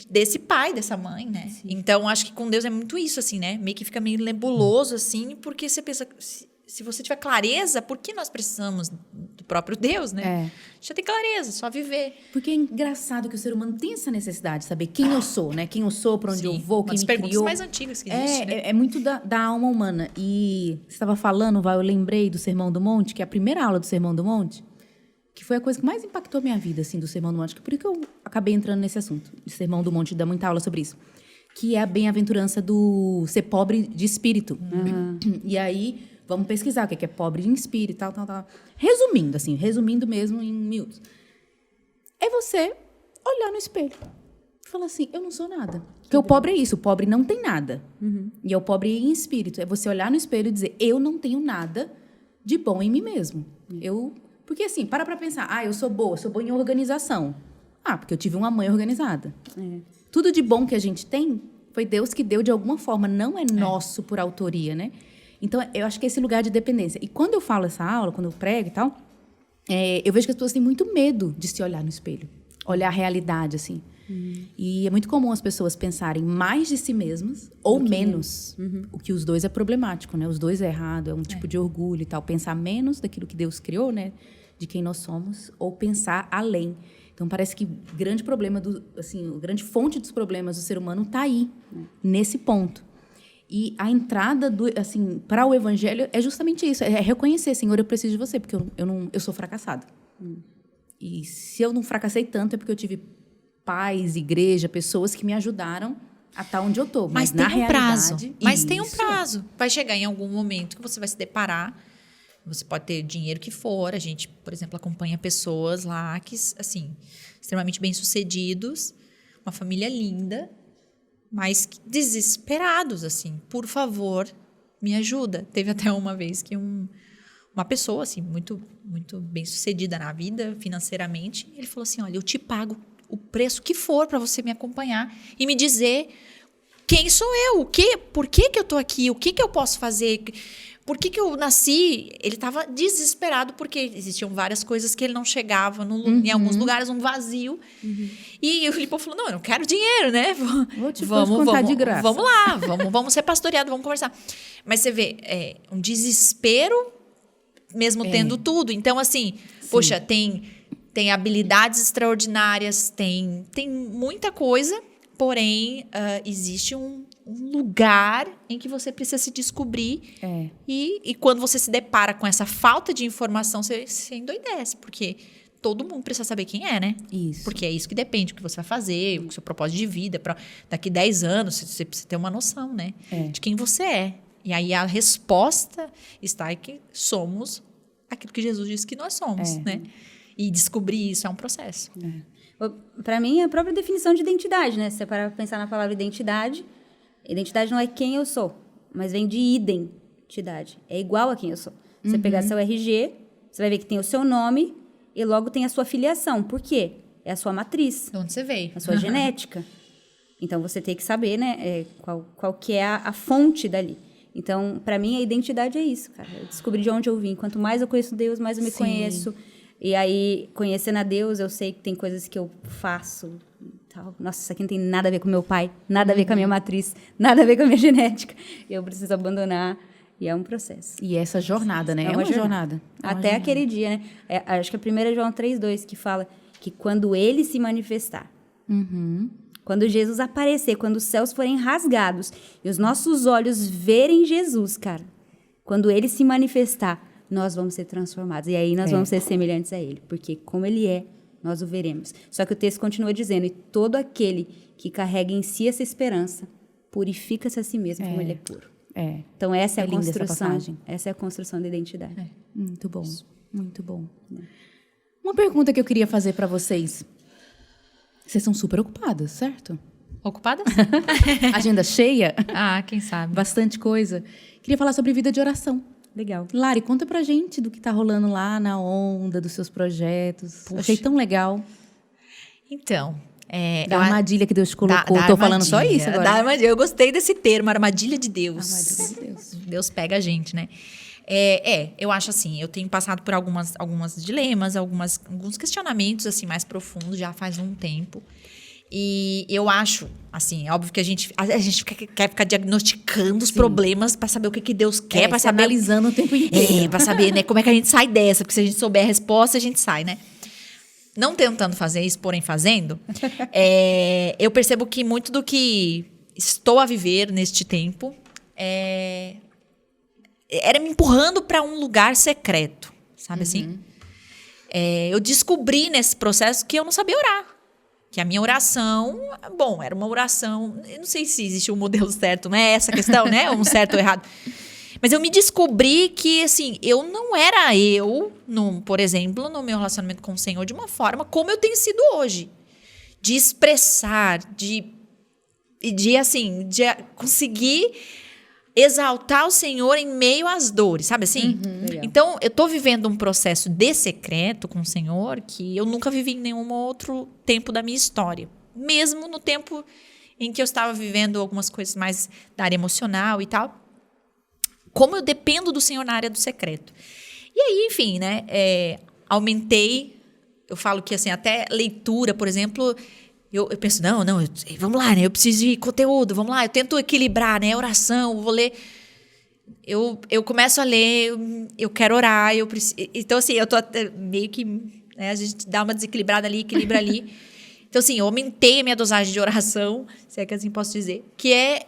desse pai, dessa mãe, né? Sim. Então, acho que com Deus é muito isso, assim, né? Meio que fica meio nebuloso, assim, porque você pensa... Se você tiver clareza, por que nós precisamos do próprio Deus, né? Já tem clareza, só viver. Porque é engraçado que o ser humano tem essa necessidade de saber quem eu sou, né? Quem eu sou, pra onde eu vou, quem me criou. Uma das perguntas mais antigas que existe, né? É muito da alma humana. E você estava falando, Val, eu lembrei do Sermão do Monte, que é a primeira aula do Sermão do Monte, que foi a coisa que mais impactou a minha vida, assim, do Sermão do Monte. Que por isso que eu acabei entrando nesse assunto. O Sermão do Monte dá muita aula sobre isso. Que é a bem-aventurança do ser pobre de espírito. E aí... Vamos pesquisar o que é pobre em espírito, tal. Resumindo mesmo em miúdos. É você olhar no espelho e falar assim, eu não sou nada. Porque o pobre é isso, o pobre não tem nada. E é o pobre em espírito. É você olhar no espelho e dizer, eu não tenho nada de bom em mim mesmo. Porque assim, para pensar, eu sou boa em organização. Porque eu tive uma mãe organizada. Tudo de bom que a gente tem, foi Deus que deu de alguma forma, não é nosso por autoria, né? Então, eu acho que é esse lugar de dependência. E quando eu falo essa aula, quando eu prego e tal, eu vejo que as pessoas têm muito medo de se olhar no espelho. Olhar a realidade, assim. E é muito comum as pessoas pensarem mais de si mesmas ou menos. O que os dois é problemático, né? Os dois é errado, é um tipo de orgulho e tal. Pensar menos daquilo que Deus criou, né? De quem nós somos, ou pensar além. Então, parece que o grande problema, a grande fonte dos problemas do ser humano está aí, nesse ponto. E a entrada para o evangelho é justamente isso, é reconhecer, Senhor, eu preciso de você, porque eu sou fracassado. E se eu não fracassei tanto, é porque eu tive pais, igreja, pessoas que me ajudaram a estar onde eu estou. Mas tem um prazo. Tem um prazo. Vai chegar em algum momento que você vai se deparar. Você pode ter dinheiro que for. A gente, por exemplo, acompanha pessoas lá que, assim, extremamente bem-sucedidos, uma família linda, mas desesperados, assim, por favor, me ajuda. Teve até uma vez que uma pessoa, assim, muito, muito bem-sucedida na vida, financeiramente, ele falou assim, olha, eu te pago o preço que for para você me acompanhar e me dizer quem sou eu, por que eu tô aqui, o que eu posso fazer, por que eu nasci. Ele estava desesperado porque existiam várias coisas que ele não chegava, em alguns lugares, um vazio. E o Filipão falou, não, eu não quero dinheiro, né? Vamos contar de graça. Vamos lá, vamos ser pastoreados, vamos conversar. Mas você vê, um desespero mesmo tendo tudo. Então, assim, poxa, tem habilidades extraordinárias, tem muita coisa, porém, existe um lugar em que você precisa se descobrir. E quando você se depara com essa falta de informação, você endoidece, porque todo mundo precisa saber quem é, né? Isso. Porque é isso que depende do que você vai fazer, o seu propósito de vida. Daqui 10 anos, você precisa ter uma noção, né? De quem você é. E aí a resposta está em que somos aquilo que Jesus disse que nós somos, né? E descobrir isso é um processo. Para mim, é a própria definição de identidade, né? Se você parar para pensar na palavra identidade não é quem eu sou, mas vem de identidade. É igual a quem eu sou. Você pegar seu RG, você vai ver que tem o seu nome e logo tem a sua filiação. Por quê? É a sua matriz. De onde você veio. A sua genética. Então, você tem que saber, né, qual que é a fonte dali. Então, para mim, a identidade é isso, cara. Eu descobri de onde eu vim. Quanto mais eu conheço Deus, mais eu me conheço. E aí, conhecendo a Deus, eu sei que tem coisas que eu faço. Tal. Nossa, isso aqui não tem nada a ver com meu pai, nada a ver com a minha matriz, nada a ver com a minha genética. Eu preciso abandonar. E é um processo. E essa jornada, né? É uma jornada. Até aquele dia, né? Acho que a 1 João 3,2 que fala que quando ele se manifestar, quando Jesus aparecer, quando os céus forem rasgados e os nossos olhos verem Jesus, cara, quando ele se manifestar, nós vamos ser transformados. E aí nós vamos ser semelhantes a ele. Porque como ele é, nós o veremos. Só que o texto continua dizendo, e todo aquele que carrega em si essa esperança, purifica-se a si mesmo como ele é puro. Então essa é a construção. Essa é a construção da identidade. Muito bom, muito bom. Uma pergunta que eu queria fazer para vocês. Vocês são super ocupadas, certo? Ocupadas? Agenda cheia? Quem sabe. Bastante coisa. Queria falar sobre vida de oração. Legal. Lari, conta pra gente do que tá rolando lá na onda, dos seus projetos. Puxa. Achei tão legal. Então, Da armadilha que Deus te colocou. Da Tô falando só armadilha, isso agora. da armadilha. Eu gostei desse termo, armadilha de Deus. Armadilha de Deus. Deus pega a gente, né? Eu acho assim, eu tenho passado por algumas dilemas, alguns questionamentos assim mais profundos já faz um tempo. E eu acho, assim, é óbvio que a gente quer ficar diagnosticando os problemas para saber o que Deus quer, para saber analisando o tempo inteiro. para saber, né, como é que a gente sai dessa, porque se a gente souber a resposta, a gente sai, né? Não tentando fazer isso, porém fazendo, eu percebo que muito do que estou a viver neste tempo era me empurrando para um lugar secreto, sabe assim? Eu descobri nesse processo que eu não sabia orar. Que a minha oração, era uma oração... Eu não sei se existe um modelo certo, não é essa a questão, né? Um certo ou errado. Mas eu me descobri que, assim, eu não era por exemplo, no meu relacionamento com o Senhor, de uma forma como eu tenho sido hoje. De expressar, de conseguir exaltar o Senhor em meio às dores, sabe assim? Então, eu tô vivendo um processo de secreto com o Senhor que eu nunca vivi em nenhum outro tempo da minha história. Mesmo no tempo em que eu estava vivendo algumas coisas mais da área emocional e tal. Como eu dependo do Senhor na área do secreto. E aí, enfim, né? Aumentei. Eu falo que, assim, até leitura, por exemplo... Eu penso, vamos lá, né? Eu preciso de conteúdo, vamos lá. Eu tento equilibrar, né? Oração, vou ler. Eu começo a ler, eu quero orar, eu preciso... Então, assim, eu tô meio que... Né, a gente dá uma desequilibrada ali, equilibra ali. Então, assim, eu aumentei a minha dosagem de oração, se é que assim posso dizer. Que é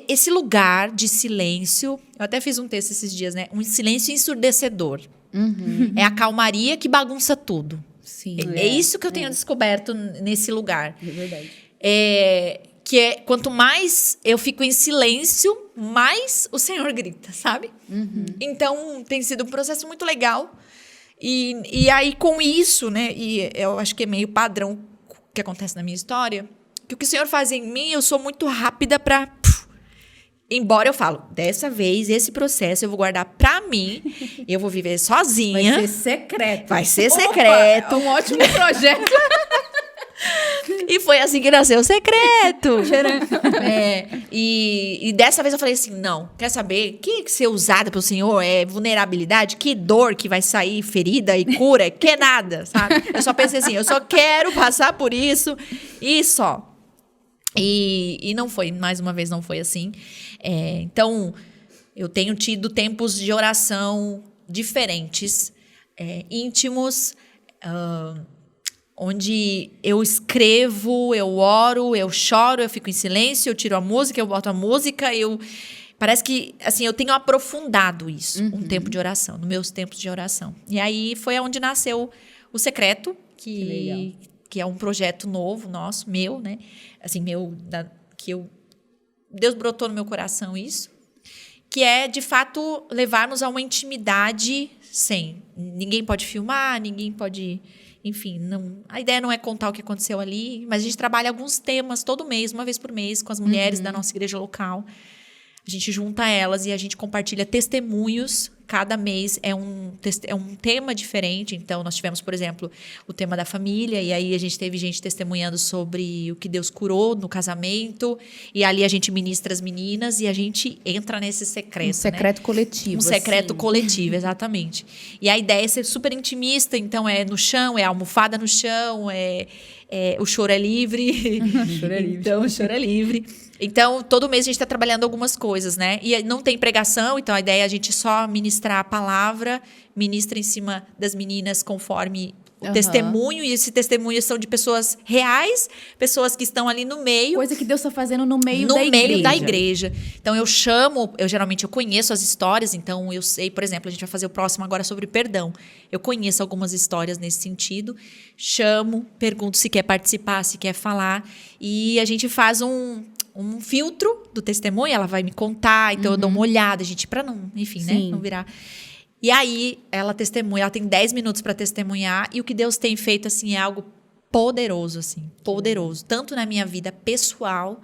esse lugar de silêncio. Eu até fiz um texto esses dias, né? Um silêncio ensurdecedor. É a calmaria que bagunça tudo. Sim. É isso que eu tenho descoberto nesse lugar. É verdade. Quanto mais eu fico em silêncio, mais o Senhor grita, sabe? Então, tem sido um processo muito legal. E aí, com isso, né? E eu acho que é meio padrão que acontece na minha história, que o que o Senhor faz em mim, eu sou muito rápida pra... Embora eu falo, dessa vez, esse processo eu vou guardar pra mim, eu vou viver sozinha. Vai ser secreto. Vai ser secreto. É um ótimo projeto. E foi assim que nasceu o secreto. E dessa vez eu falei assim, não, quer saber? Que ser usada pelo Senhor é vulnerabilidade? Que dor que vai sair ferida e cura? Que nada, sabe? Eu só pensei assim, eu só quero passar por isso e só. E não foi, mais uma vez não foi assim. Então, eu tenho tido tempos de oração diferentes, íntimos, onde eu escrevo, eu oro, eu choro, eu fico em silêncio, eu tiro a música, eu boto a música, parece que, assim, eu tenho aprofundado isso, um tempo de oração, nos meus tempos de oração. E aí foi onde nasceu o Secreto, que é um projeto novo nosso, meu, né? Assim, Deus brotou no meu coração isso, que é, de fato, levar-nos a uma intimidade sem. Ninguém pode filmar, ninguém pode... Enfim, a ideia não é contar o que aconteceu ali, mas a gente trabalha alguns temas todo mês, uma vez por mês, com as mulheres da nossa igreja local. A gente junta elas e a gente compartilha testemunhos. Cada mês é um tema diferente. Então, nós tivemos, por exemplo, o tema da família. E aí, a gente teve gente testemunhando sobre o que Deus curou no casamento. E ali, a gente ministra as meninas e a gente entra nesse secreto. Um secreto coletivo. Um secreto coletivo, exatamente. E a ideia é ser super intimista. Então, é no chão, é almofada no chão, o choro é livre. Então, o choro é livre. Então, todo mês a gente está trabalhando algumas coisas, né? E não tem pregação, então a ideia é a gente só ministrar a palavra, ministra em cima das meninas conforme o testemunho, e esse testemunho são de pessoas reais, pessoas que estão ali no meio. Coisa que Deus está fazendo no meio da igreja. Então, eu geralmente eu conheço as histórias, então eu sei, por exemplo, a gente vai fazer o próximo agora sobre perdão. Eu conheço algumas histórias nesse sentido, chamo, pergunto se quer participar, se quer falar, e a gente faz um filtro do testemunho, ela vai me contar, então eu dou uma olhada, gente, pra não, enfim, né, não virar. E aí, ela testemunha, ela tem 10 minutos para testemunhar, e o que Deus tem feito, assim, é algo poderoso, assim, poderoso. Tanto na minha vida pessoal,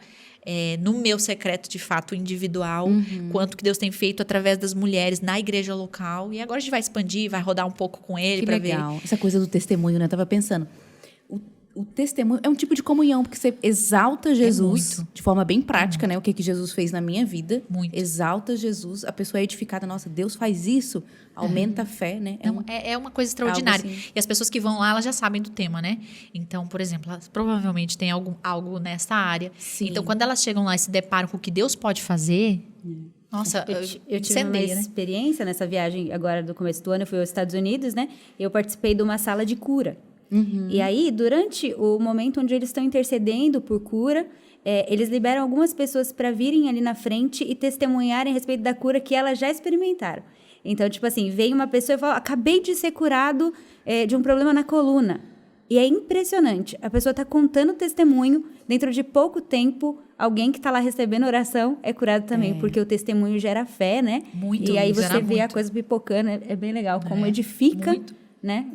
no meu secreto, de fato, individual, quanto o que Deus tem feito através das mulheres na igreja local. E agora a gente vai expandir, vai rodar um pouco com ele para ver. Que legal. Essa coisa do testemunho, né? Eu tava pensando, o testemunho é um tipo de comunhão, porque você exalta Jesus de forma bem prática, né? O que Jesus fez na minha vida. Muito. Exalta Jesus, a pessoa é edificada. Nossa, Deus faz isso, aumenta a fé, né? Então, é uma coisa extraordinária. Algo assim. E as pessoas que vão lá, elas já sabem do tema, né? Então, por exemplo, elas provavelmente têm algo nessa área. Sim. Então, quando elas chegam lá e se deparam com o que Deus pode fazer, nossa, Eu tive uma incendeia, né? experiência nessa viagem agora do começo do ano, eu fui aos Estados Unidos, né? E eu participei de uma sala de cura. E aí, durante o momento onde eles estão intercedendo por cura, eles liberam algumas pessoas para virem ali na frente e testemunharem a respeito da cura que elas já experimentaram. Então, tipo assim, vem uma pessoa e fala, acabei de ser curado de um problema na coluna. E é impressionante. A pessoa está contando testemunho, dentro de pouco tempo, alguém que está lá recebendo oração é curado também, porque o testemunho gera fé, né? Muito, e aí você gera vê a muito. coisa pipocando, é bem legal, como edifica, muito. né?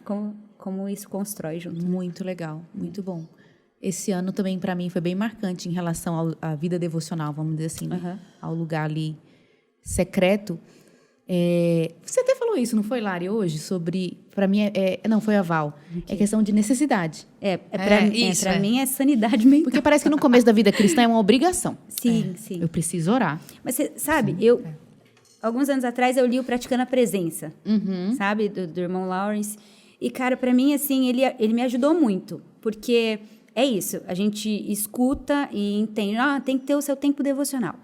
Como isso constrói junto. Muito legal, muito bom. Esse ano também, para mim, foi bem marcante em relação à vida devocional, vamos dizer assim, né? Ao lugar ali secreto. Você até falou isso, não foi, Lari, hoje? Sobre, para mim, não, foi a Val. É questão de necessidade. Pra mim é sanidade mental. Porque parece que no começo da vida cristã é uma obrigação. Sim, sim. Eu preciso orar. Mas você sabe, alguns anos atrás eu li o Praticando a Presença, sabe? Do irmão Lawrence. E, cara, pra mim, assim, ele me ajudou muito. Porque é isso, a gente escuta e entende, tem que ter o seu tempo devocional.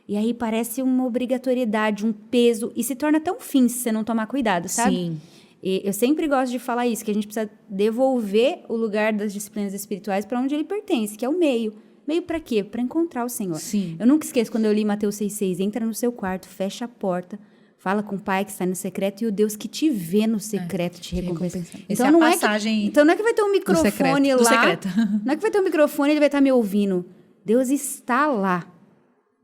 E aí parece uma obrigatoriedade, um peso, e se torna tão fim se você não tomar cuidado, sabe? Sim. E eu sempre gosto de falar isso, que a gente precisa devolver o lugar das disciplinas espirituais para onde ele pertence, que é o meio. Meio para quê? Para encontrar o Senhor. Sim. Eu nunca esqueço quando eu li Mateus 6,6, entra no seu quarto, fecha a porta, fala com o Pai que está no secreto e o Deus que te vê no secreto te recompensa. Essa é a passagem Então não é que vai ter um microfone do lá. secreto. Não é que vai ter um microfone e ele vai estar me ouvindo. Deus está lá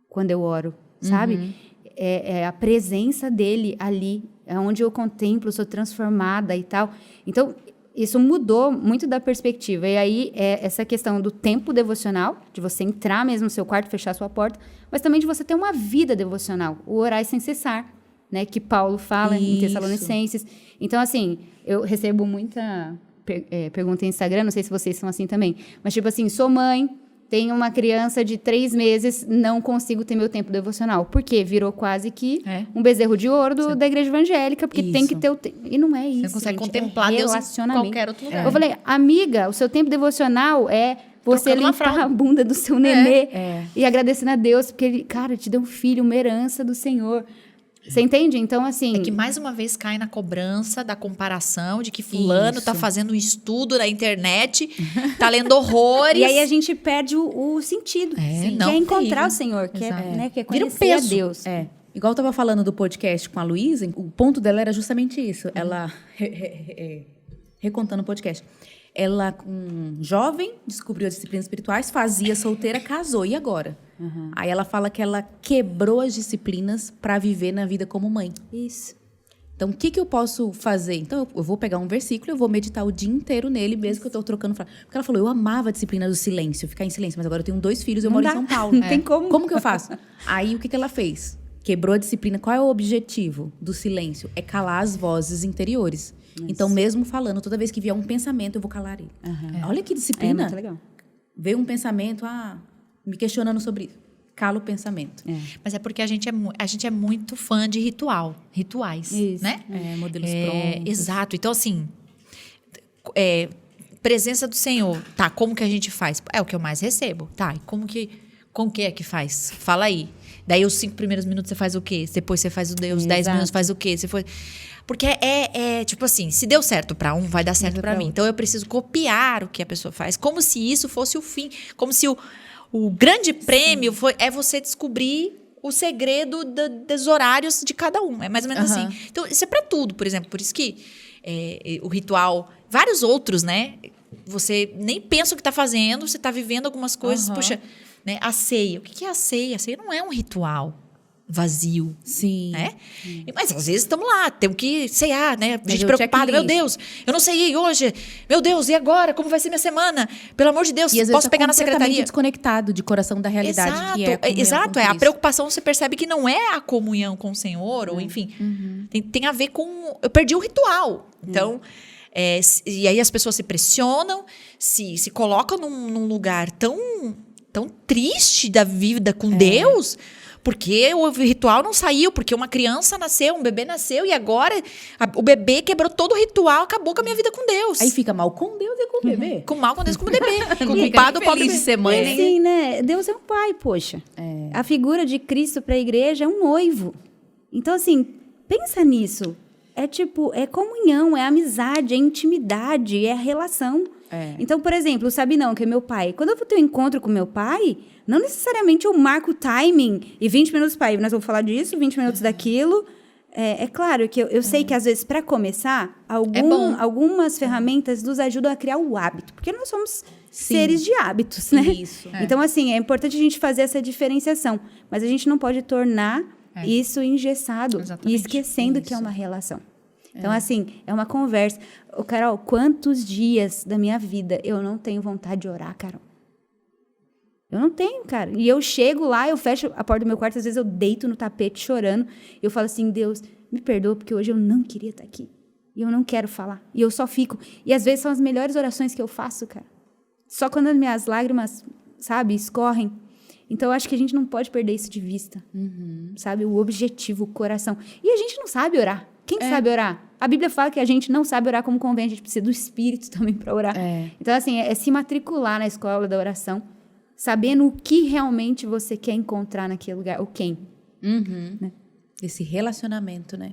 quando eu oro, sabe? É a presença dele ali, é onde eu contemplo, sou transformada e tal. Então, isso mudou muito da perspectiva. E aí, essa questão do tempo devocional, de você entrar mesmo no seu quarto, fechar sua porta, mas também de você ter uma vida devocional, o orar sem cessar, né? Que Paulo fala em Tessalonicenses. Então, assim, eu recebo muita pergunta em Instagram, não sei se vocês são assim também, mas tipo assim, sou mãe, tenho uma criança de 3 meses, não consigo ter meu tempo devocional. Por quê? Virou quase que um bezerro de ouro da igreja evangélica, porque tem que ter o tempo. E não é isso. Você não consegue gente, contemplar Deus em relacionamento. qualquer outro lugar. Eu falei, amiga, o seu tempo devocional é você Trocando uma limpar fralda. a bunda do seu nenê e agradecendo a Deus, porque ele, cara, te deu um filho, uma herança do Senhor. Você entende? Então, assim... É que mais uma vez cai na cobrança da comparação de que fulano tá fazendo um estudo na internet, tá lendo horrores. E aí a gente perde o sentido. Que não, é encontrar terrível. o Senhor, que é Vira um conhecer peso. a Deus. Igual eu tava falando do podcast com a Luísa, o ponto dela era justamente isso. Ela, recontando o podcast, ela, com jovem, descobriu as disciplinas espirituais, fazia solteira, casou. E agora? Aí ela fala que ela quebrou as disciplinas para viver na vida como mãe. Isso. Então, o que eu posso fazer? Então, eu vou pegar um versículo, eu vou meditar o dia inteiro nele, mesmo que eu tô trocando frase. Porque ela falou, eu amava a disciplina do silêncio, ficar em silêncio, mas agora eu tenho 2 filhos, eu moro em São Paulo. Não tem como. Como que eu faço? Aí, o que ela fez? Quebrou a disciplina. Qual é o objetivo do silêncio? É calar as vozes interiores. Então, mesmo falando, toda vez que vier um pensamento, eu vou calar ele. Olha que É disciplina. muito legal. Veio um pensamento, me questionando sobre isso. Cala o pensamento. Mas é porque a gente é muito fã de rituais, Isso. né? Modelos prontos. Exato. Então, assim, presença do Senhor. Tá, como que a gente faz? É o que eu mais recebo. Tá, e como que é que faz? Fala aí. Daí, os 5 primeiros minutos você faz o quê? Depois você faz os 10 minutos faz o quê? Porque tipo assim, se deu certo para um, vai dar certo para mim. Então, eu preciso copiar o que a pessoa faz. Como se isso fosse o fim. Como se o grande prêmio é você descobrir o segredo dos horários de cada um. É mais ou menos assim. Então, isso é para tudo, por exemplo. Por isso que o ritual... Vários outros, né? Você nem pensa o que está fazendo, você está vivendo algumas coisas. Puxa, né? A ceia. O que é a ceia? A ceia não é um ritual vazio. Sim. Né? Mas às vezes estamos lá, temos que ceiar, né? A gente Fazer o preocupada, meu checklist. Deus, eu não ceiei hoje, meu Deus, e agora? Como vai ser minha semana? Pelo amor de Deus, E às vezes posso tá pegar na completamente secretaria? desconectado de coração da realidade. Exato, Que é a comunhão exato. com A Cristo. preocupação você percebe que não é a comunhão com o Senhor, ou enfim, tem a ver com... Eu perdi o ritual. Então, E aí as pessoas se pressionam, se colocam num lugar tão triste da vida com Deus, porque o ritual não saiu, porque uma criança nasceu, um bebê nasceu, e agora o bebê quebrou todo o ritual, acabou com a minha vida com Deus. Aí fica mal com Deus e com o bebê. Com mal com Deus, com o bebê. Não Com o fica pai nem do pobre feliz de bebê. ser mãe, nem... Sim, né? Deus é um pai, poxa. A figura de Cristo para a igreja é um noivo. Então, assim, pensa nisso. É tipo, é comunhão, é amizade, é intimidade, é relação. Então, por exemplo, o Sabinão, que é meu pai. Quando eu vou ter um encontro com meu pai, não necessariamente eu marco o timing e 20 minutos, pai, nós vamos falar disso, 20 minutos daquilo. É claro que eu sei que, às vezes, para começar, algumas ferramentas nos ajudam a criar o hábito. Porque nós somos seres de hábitos, né? Isso. Então, assim, é importante a gente fazer essa diferenciação. Mas a gente não pode tornar isso engessado e Exatamente. esquecendo que é uma relação. Então, assim, é uma conversa. Ô, Carol, quantos dias da minha vida eu não tenho vontade de orar, Carol? Eu não tenho, cara. E eu chego lá, eu fecho a porta do meu quarto, às vezes eu deito no tapete chorando. E eu falo assim, Deus, me perdoa, porque hoje eu não queria estar aqui. E eu não quero falar. E eu só fico. E às vezes são as melhores orações que eu faço, cara. Só quando as minhas lágrimas, sabe, escorrem. Então, eu acho que a gente não pode perder isso de vista. Sabe? O objetivo, o coração. E a gente não sabe orar. Quem sabe orar? A Bíblia fala que a gente não sabe orar como convém. A gente precisa do Espírito também para orar. Então, assim, é se matricular na escola da oração, sabendo o que realmente você quer encontrar naquele lugar. Ou quem. Né? Esse relacionamento, né?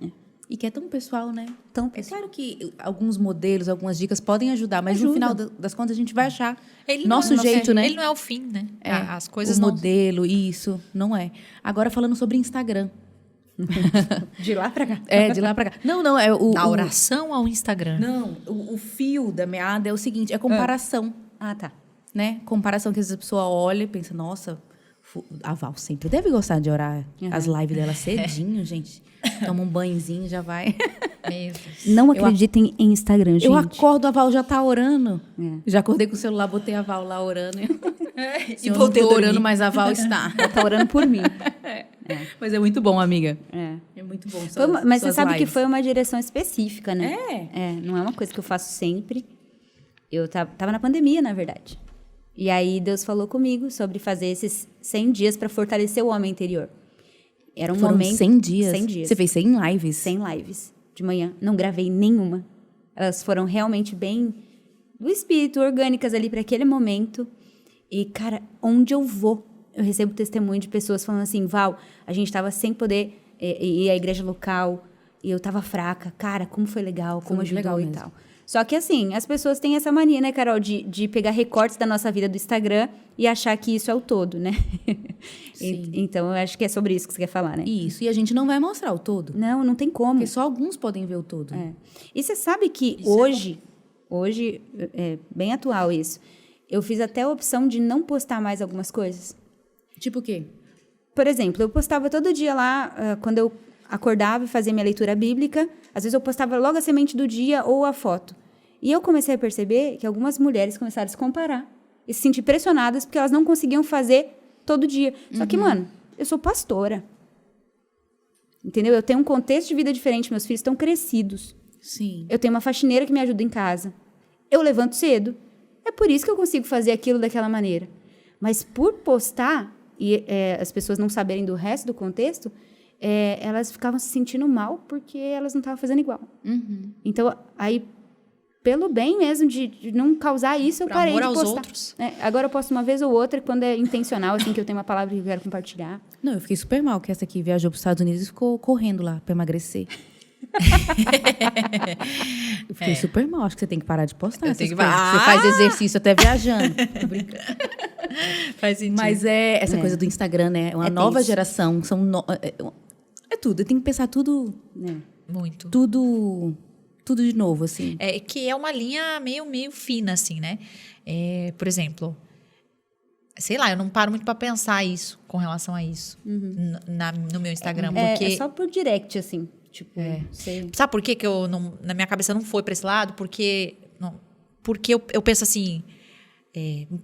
E que é tão pessoal, né? Tão É pessoal. claro que alguns modelos, algumas dicas podem ajudar, mas no final das contas a gente vai achar nosso não é- jeito, né? Ele não é o fim, né? As coisas o não... modelo, isso, não é. Agora falando sobre Instagram. De lá para cá. De lá pra cá. Não, é o... Da o- oração ao Instagram. Não, o fio da meada é o seguinte, é comparação, Ah, tá. né? Comparação que às vezes a pessoa olha e pensa, nossa, a Val sempre deve gostar de orar as lives dela cedinho, gente. Toma um banhozinho, já vai. Meu Deus. Não acreditem em Instagram, gente. Eu acordo, a Val já tá orando. Já acordei com o celular, botei a Val lá orando. E Eu não voltei a tô dormir. orando, mas a Val está. Ela tá orando por mim. Mas é muito bom, amiga. É. É muito bom. Mas você suas sabe que lives. foi uma direção específica, né? É. Não é uma coisa que eu faço sempre. Eu tava na pandemia, na verdade. E aí Deus falou comigo sobre fazer esses 100 dias para fortalecer o homem interior. Era um Foram momento... 100 dias? 100 dias. Você fez 100 lives? 100 lives de manhã. Não gravei nenhuma. Elas foram realmente bem do espírito, orgânicas ali para aquele momento. E, cara, onde eu vou, eu recebo testemunho de pessoas falando assim, Val, a gente tava sem poder ir à igreja local e eu tava fraca. Cara, como foi legal, como muito ajudou legal e mesmo. tal. Só que, assim, as pessoas têm essa mania, né, Carol, de pegar recortes da nossa vida do Instagram e achar que isso é o todo, né? Sim. Então, eu acho que é sobre isso que você quer falar, né? Isso, e a gente não vai mostrar o todo. Não tem como. Porque só alguns podem ver o todo. E você sabe que hoje, é bem atual isso, eu fiz até a opção de não postar mais algumas coisas. Tipo o quê? Por exemplo, eu postava todo dia lá, quando eu acordava e fazia minha leitura bíblica, às vezes eu postava logo a semente do dia ou a foto. E eu comecei a perceber que algumas mulheres começaram a se comparar e se sentir pressionadas porque elas não conseguiam fazer todo dia. Só que, mano, eu sou pastora. Entendeu? Eu tenho um contexto de vida diferente, meus filhos estão crescidos. Sim. Eu tenho uma faxineira que me ajuda em casa. Eu levanto cedo. É por isso que eu consigo fazer aquilo daquela maneira. Mas por postar, e as pessoas não saberem do resto do contexto, elas ficavam se sentindo mal porque elas não estavam fazendo igual. Então, aí, pelo bem mesmo de não causar isso, eu Por parei amor de aos postar. outros. Agora eu posto uma vez ou outra, quando é intencional, assim, que eu tenho uma palavra que eu quero compartilhar. Não, eu fiquei super mal, que essa aqui viajou para os Estados Unidos e ficou correndo lá para emagrecer. Eu fiquei super mal. Acho que você tem que parar de postar Eu essas tenho que coisas. parar. Você faz exercício até viajando. Tô brincando. Faz sentido. Mas essa coisa do Instagram, né? Uma É nova tenso. geração. É tudo. Tem que pensar tudo Muito. tudo de novo, assim. É que é uma linha meio fina, assim, né? Por exemplo, sei lá, eu não paro muito pra pensar isso, com relação a isso, no meu Instagram, porque... É só por direct, assim. Tipo, você... Sabe por quê que eu não, na minha cabeça não foi pra esse lado? Porque eu penso assim,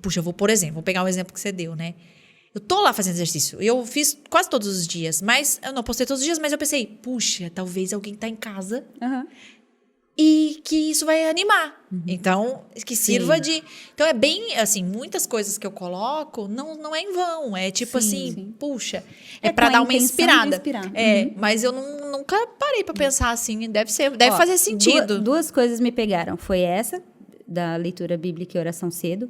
puxa, eu vou, por exemplo, vou pegar o exemplo que você deu, né? Eu tô lá fazendo exercício, eu fiz quase todos os dias, mas eu não postei todos os dias, mas eu pensei, puxa, talvez alguém tá em casa Aham. e que isso vai animar. Então, que sirva de... Então, é bem, assim, muitas coisas que eu coloco não é em vão. É tipo puxa, é É pra com a dar uma intenção de inspirada. inspirar. Mas eu nunca parei pra pensar assim, deve fazer sentido. Duas coisas me pegaram. Foi essa, da leitura bíblica e oração cedo.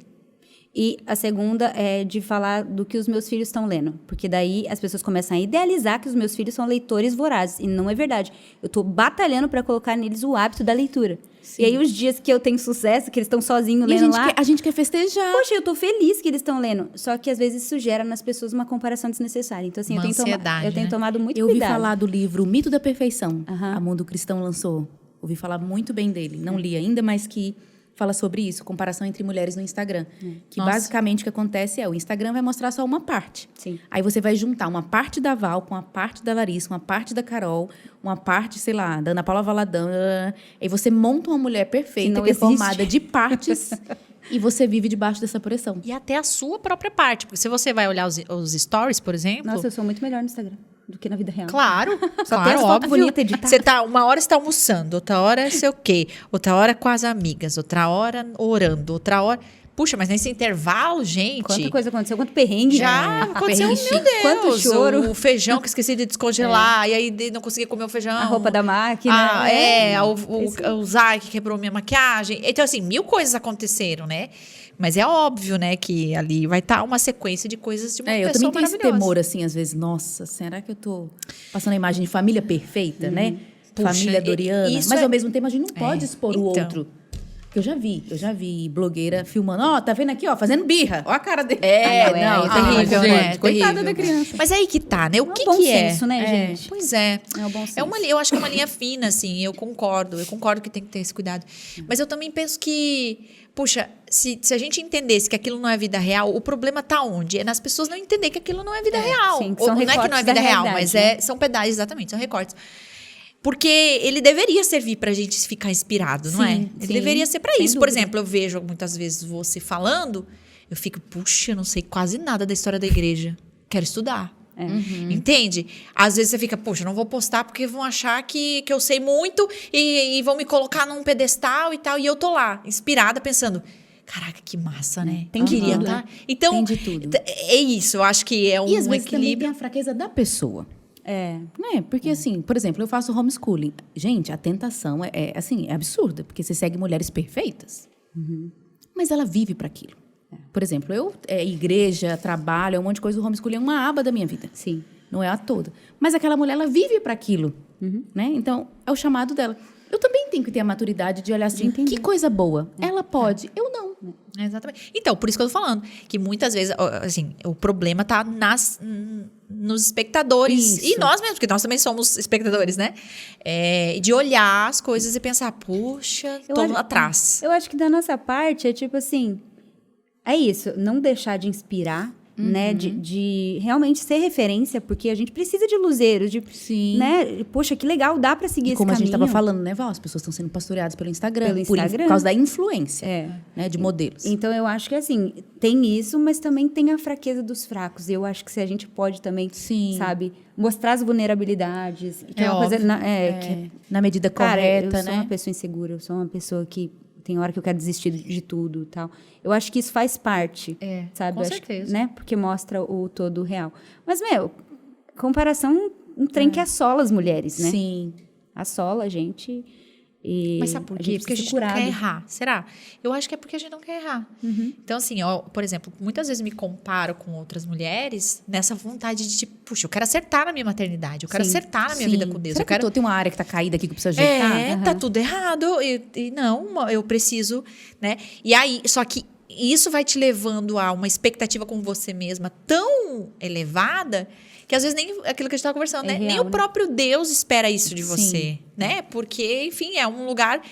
E a segunda é de falar do que os meus filhos estão lendo. Porque daí as pessoas começam a idealizar que os meus filhos são leitores vorazes. E não é verdade. Eu tô batalhando para colocar neles o hábito da leitura. E aí os dias que eu tenho sucesso, que eles estão sozinhos lendo lá... a gente quer festejar. Poxa, eu tô feliz que eles estão lendo. Só que às vezes isso gera nas pessoas uma comparação desnecessária. Então, assim, Uma ansiedade, eu tenho né? tomado muito Eu ouvi cuidado. falar do livro O Mito da Perfeição. Aham. A Mundo Cristão lançou. Ouvi falar muito bem dele. Não li ainda, mas que fala sobre isso. Comparação entre mulheres no Instagram. Que Nossa. basicamente o que acontece é o Instagram vai mostrar só uma parte. Sim. Aí você vai juntar uma parte da Val com uma parte da Larissa, uma parte da Carol, uma parte, sei lá, da Ana Paula Valadão. Aí você monta uma mulher Que perfeita, não que é existe. formada de partes e você vive debaixo dessa pressão. E até a sua própria parte. Porque se você vai olhar os stories, por exemplo... Nossa, eu sou muito melhor no Instagram do que na vida real. Claro, Só claro, tem as fotos óbvio. bonitas editadas. Você tá, uma hora você tá almoçando, outra hora sei o quê, outra hora com as amigas, outra hora orando, outra hora... Puxa, mas nesse intervalo, gente... Quanta coisa aconteceu, quanto perrengue. Já aconteceu, Perrengue meu chique. Deus. Quanto choro. O feijão que esqueci de descongelar, e aí não consegui comer o feijão. A roupa da máquina. O Zai que quebrou minha maquiagem. Então, assim, 1000 coisas aconteceram, né? Mas é óbvio, né, que ali vai estar uma sequência de coisas de uma Eu pessoa também tenho esse maravilhosa. temor, assim, às vezes. Nossa, será que eu tô passando a imagem de família perfeita, né? Puxa, Família Doriana. isso Mas, é- ao mesmo tempo, a gente não pode expor o então. outro. Eu já vi blogueira filmando. Ó, tá vendo aqui, ó, fazendo birra. Ó a cara dele. terrível, gente, né? Coitada Terrível. da criança. Mas é aí que tá, né? O que bom que é? senso, né, gente? Pois é. É o bom senso. Eu acho que é uma linha fina, assim, eu concordo que tem que ter esse cuidado. Mas eu também penso que, puxa, se a gente entendesse que aquilo não é vida real, o problema tá onde? É nas pessoas não entenderem que aquilo não é vida real. sim, que Ou são não é que não é recortes da vida real, realidade, mas né? são pedaços, exatamente, são recortes. Porque ele deveria servir pra gente ficar inspirado, não é? Sim, Ele sim, deveria ser pra sem isso. Por dúvida. exemplo, eu vejo muitas vezes você falando, eu fico, puxa, eu não sei quase nada da história da igreja. Quero estudar. Entende? Às vezes você fica, poxa, não vou postar porque vão achar que eu sei muito e vão me colocar num pedestal e tal. E eu tô lá, inspirada, pensando, caraca, que massa, né? Tem de Queria, tudo, tá? né? Então, Tem de tudo. é isso. Eu acho que é E às um vezes também tem equilíbrio. a fraqueza da pessoa. É. Né? Porque, assim, por exemplo, eu faço homeschooling. Gente, a tentação é absurda, porque você segue mulheres perfeitas. Mas ela vive para aquilo. Por exemplo, igreja, trabalho, um monte de coisa, o homeschooling é uma aba da minha vida. Sim. Não é a toda. Mas aquela mulher, ela vive para aquilo. Né? Então, é o chamado dela. Eu também tenho que ter a maturidade de olhar assim, que coisa boa. Ela pode, eu não. Exatamente. Então, por isso que eu tô falando. Que muitas vezes, assim, o problema tá nos espectadores. Isso. E nós mesmos, porque nós também somos espectadores, né? De olhar as coisas e pensar, puxa, tô acho- atrás. Eu acho que da nossa parte é tipo assim. É isso, não deixar de inspirar, né? De realmente ser referência, porque a gente precisa de luzeiros, Sim. né? Poxa, que legal, dá pra seguir E esse como a caminho. gente estava falando, né, Val? As pessoas estão sendo pastoreadas pelo Instagram. Pelo Instagram. Por causa da influência, É. né, de modelos. Então, eu acho que, assim, tem isso, mas também tem a fraqueza dos fracos. Eu acho que se a gente pode também, Sim. sabe, mostrar as vulnerabilidade, que é, É uma coisa... óbvio. Na medida Cara, correta, eu sou né? uma pessoa insegura, eu sou uma pessoa que tem hora que eu quero desistir de tudo e tal. Eu acho que isso faz parte, sabe? com Eu acho que, certeza. né? Porque mostra o todo real. Mas, comparação, um trem que assola as mulheres, né? Sim. Assola a gente e Mas sabe por quê? Porque a precisa gente ser não curado. quer errar. Será? Eu acho que é porque a gente não quer errar. Então, assim, por exemplo, muitas vezes me comparo com outras mulheres nessa vontade de, tipo, puxa, eu quero acertar na minha maternidade, eu quero acertar na minha vida com Deus. Será eu quero... que tem uma área que tá caída aqui que eu preciso ajeitar? tá tudo errado. E não, eu preciso, né? E aí, só que isso vai te levando a uma expectativa com você mesma tão elevada que às vezes nem aquilo que a gente estava conversando, né? Real, Nem o né? próprio Deus espera isso de Sim. você, né? Porque, enfim, é um lugar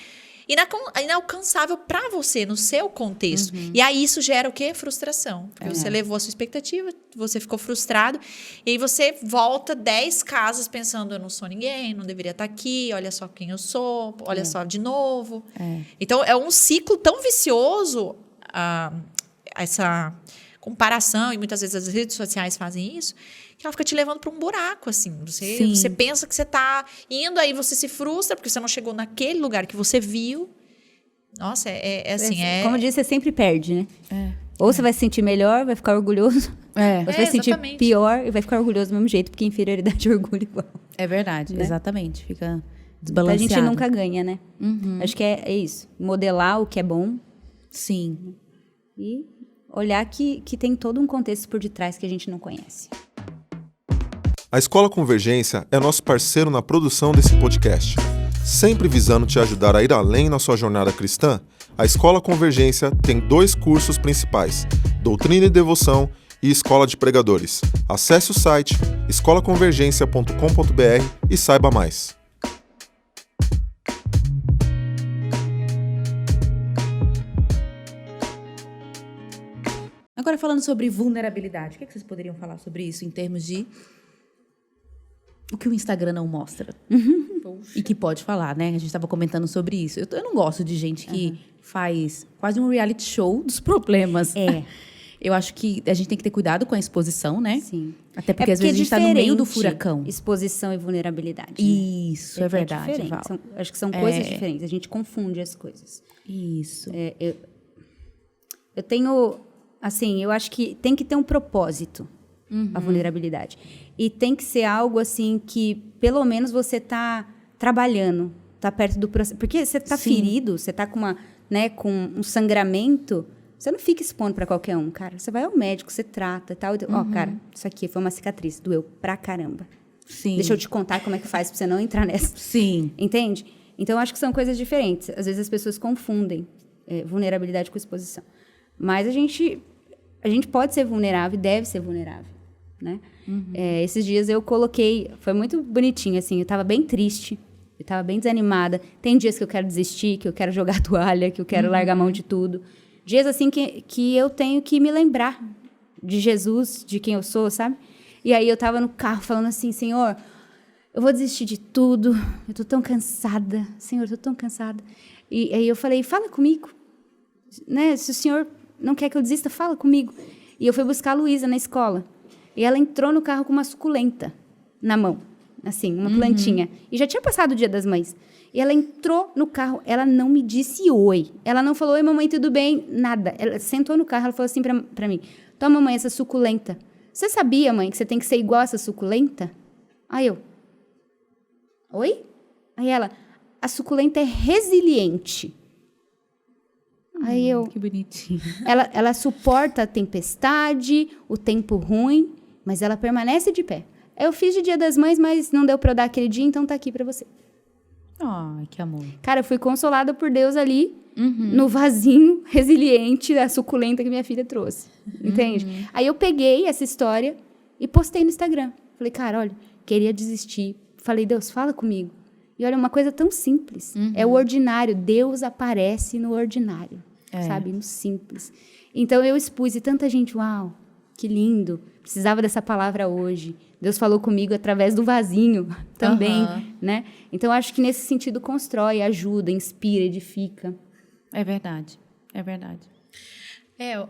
inalcançável para você, no seu contexto. E aí isso gera o quê? Frustração. Porque você levou a sua expectativa, você ficou frustrado, e aí você volta 10 casas pensando, eu não sou ninguém, não deveria estar aqui, olha só quem eu sou, olha só de novo. Então, é um ciclo tão vicioso, essa comparação, e muitas vezes as redes sociais fazem isso, que ela fica te levando para um buraco, assim. Sim. Você pensa que você tá indo, aí você se frustra porque você não chegou naquele lugar que você viu. Nossa, assim, Como eu disse, você sempre perde, né? Ou você vai se sentir melhor, vai ficar orgulhoso. Ou você vai se sentir exatamente. pior e vai ficar orgulhoso do mesmo jeito, porque inferioridade e orgulho igual. É verdade, Né? exatamente. Fica Então, desbalanceado. a gente nunca ganha, né? Acho que é isso. Modelar o que é bom Sim. e olhar que tem todo um contexto por detrás que a gente não conhece. A Escola Convergência é nosso parceiro na produção desse podcast. Sempre visando te ajudar a ir além na sua jornada cristã, a Escola Convergência tem 2 cursos principais: Doutrina e Devoção e Escola de Pregadores. Acesse o site escolaconvergencia.com.br e saiba mais. Agora, falando sobre vulnerabilidade, o que vocês poderiam falar sobre isso em termos de o que o Instagram não mostra? E que pode falar, né? A gente estava comentando sobre isso. Eu não gosto de gente que faz quase um reality show dos problemas. Eu acho que a gente tem que ter cuidado com a exposição, né? Sim. Até porque às vezes a gente está no meio do furacão. Exposição e vulnerabilidade. Né? Isso, é verdade, diferente. Val. Acho que são coisas diferentes. A gente confunde as coisas. Isso. Eu tenho... Assim, eu acho que tem que ter um propósito, a vulnerabilidade. E tem que ser algo, assim, que pelo menos você está trabalhando, está perto do processo. Porque você está ferido, você está com com um sangramento, você não fica expondo para qualquer um, cara. Você vai ao médico, você trata e tal. Cara, isso aqui foi uma cicatriz, doeu pra caramba. Sim. Deixa eu te contar como é que faz para você não entrar nessa. Sim. Entende? Então, eu acho que são coisas diferentes. Às vezes as pessoas confundem vulnerabilidade com exposição. Mas a gente pode ser vulnerável e deve ser vulnerável, né? Esses dias eu coloquei... Foi muito bonitinho, assim. Eu estava bem triste. Eu estava bem desanimada. Tem dias que eu quero desistir, que eu quero jogar a toalha, que eu quero largar a mão de tudo. Dias, assim, que eu tenho que me lembrar de Jesus, de quem eu sou, sabe? E aí eu estava no carro falando assim, Senhor, eu vou desistir de tudo. Eu estou tão cansada. Senhor, eu estou tão cansada. E aí eu falei, fala comigo. Né? Se o Senhor... não quer que eu desista, fala comigo. E eu fui buscar a Luísa na escola. E ela entrou no carro com uma suculenta na mão. Assim, uma plantinha. E já tinha passado o Dia das Mães. E ela entrou no carro, ela não me disse oi. Ela não falou, oi, mamãe, tudo bem? Nada. Ela sentou no carro, ela falou assim pra mim, toma, mãe, essa suculenta. Você sabia, mãe, que você tem que ser igual a essa suculenta? Aí eu, oi? Aí ela, a suculenta é resiliente. Aí eu... Que bonitinho. Ela suporta a tempestade, o tempo ruim, mas ela permanece de pé. Eu fiz de Dia das Mães, mas não deu pra eu dar aquele dia, então tá aqui pra você. Ai, que amor. Cara, eu fui consolada por Deus ali, no vasinho resiliente da suculenta que minha filha trouxe. Entende? Aí eu peguei essa história e postei no Instagram. Falei, cara, olha, queria desistir. Falei, Deus, fala comigo. E olha, uma coisa tão simples. É o ordinário. Deus aparece no ordinário. Sabe? No simples. Então, eu expus e tanta gente, uau, que lindo. Precisava dessa palavra hoje. Deus falou comigo através do vasinho também, né? Então, acho que nesse sentido constrói, ajuda, inspira, edifica. É verdade. É verdade.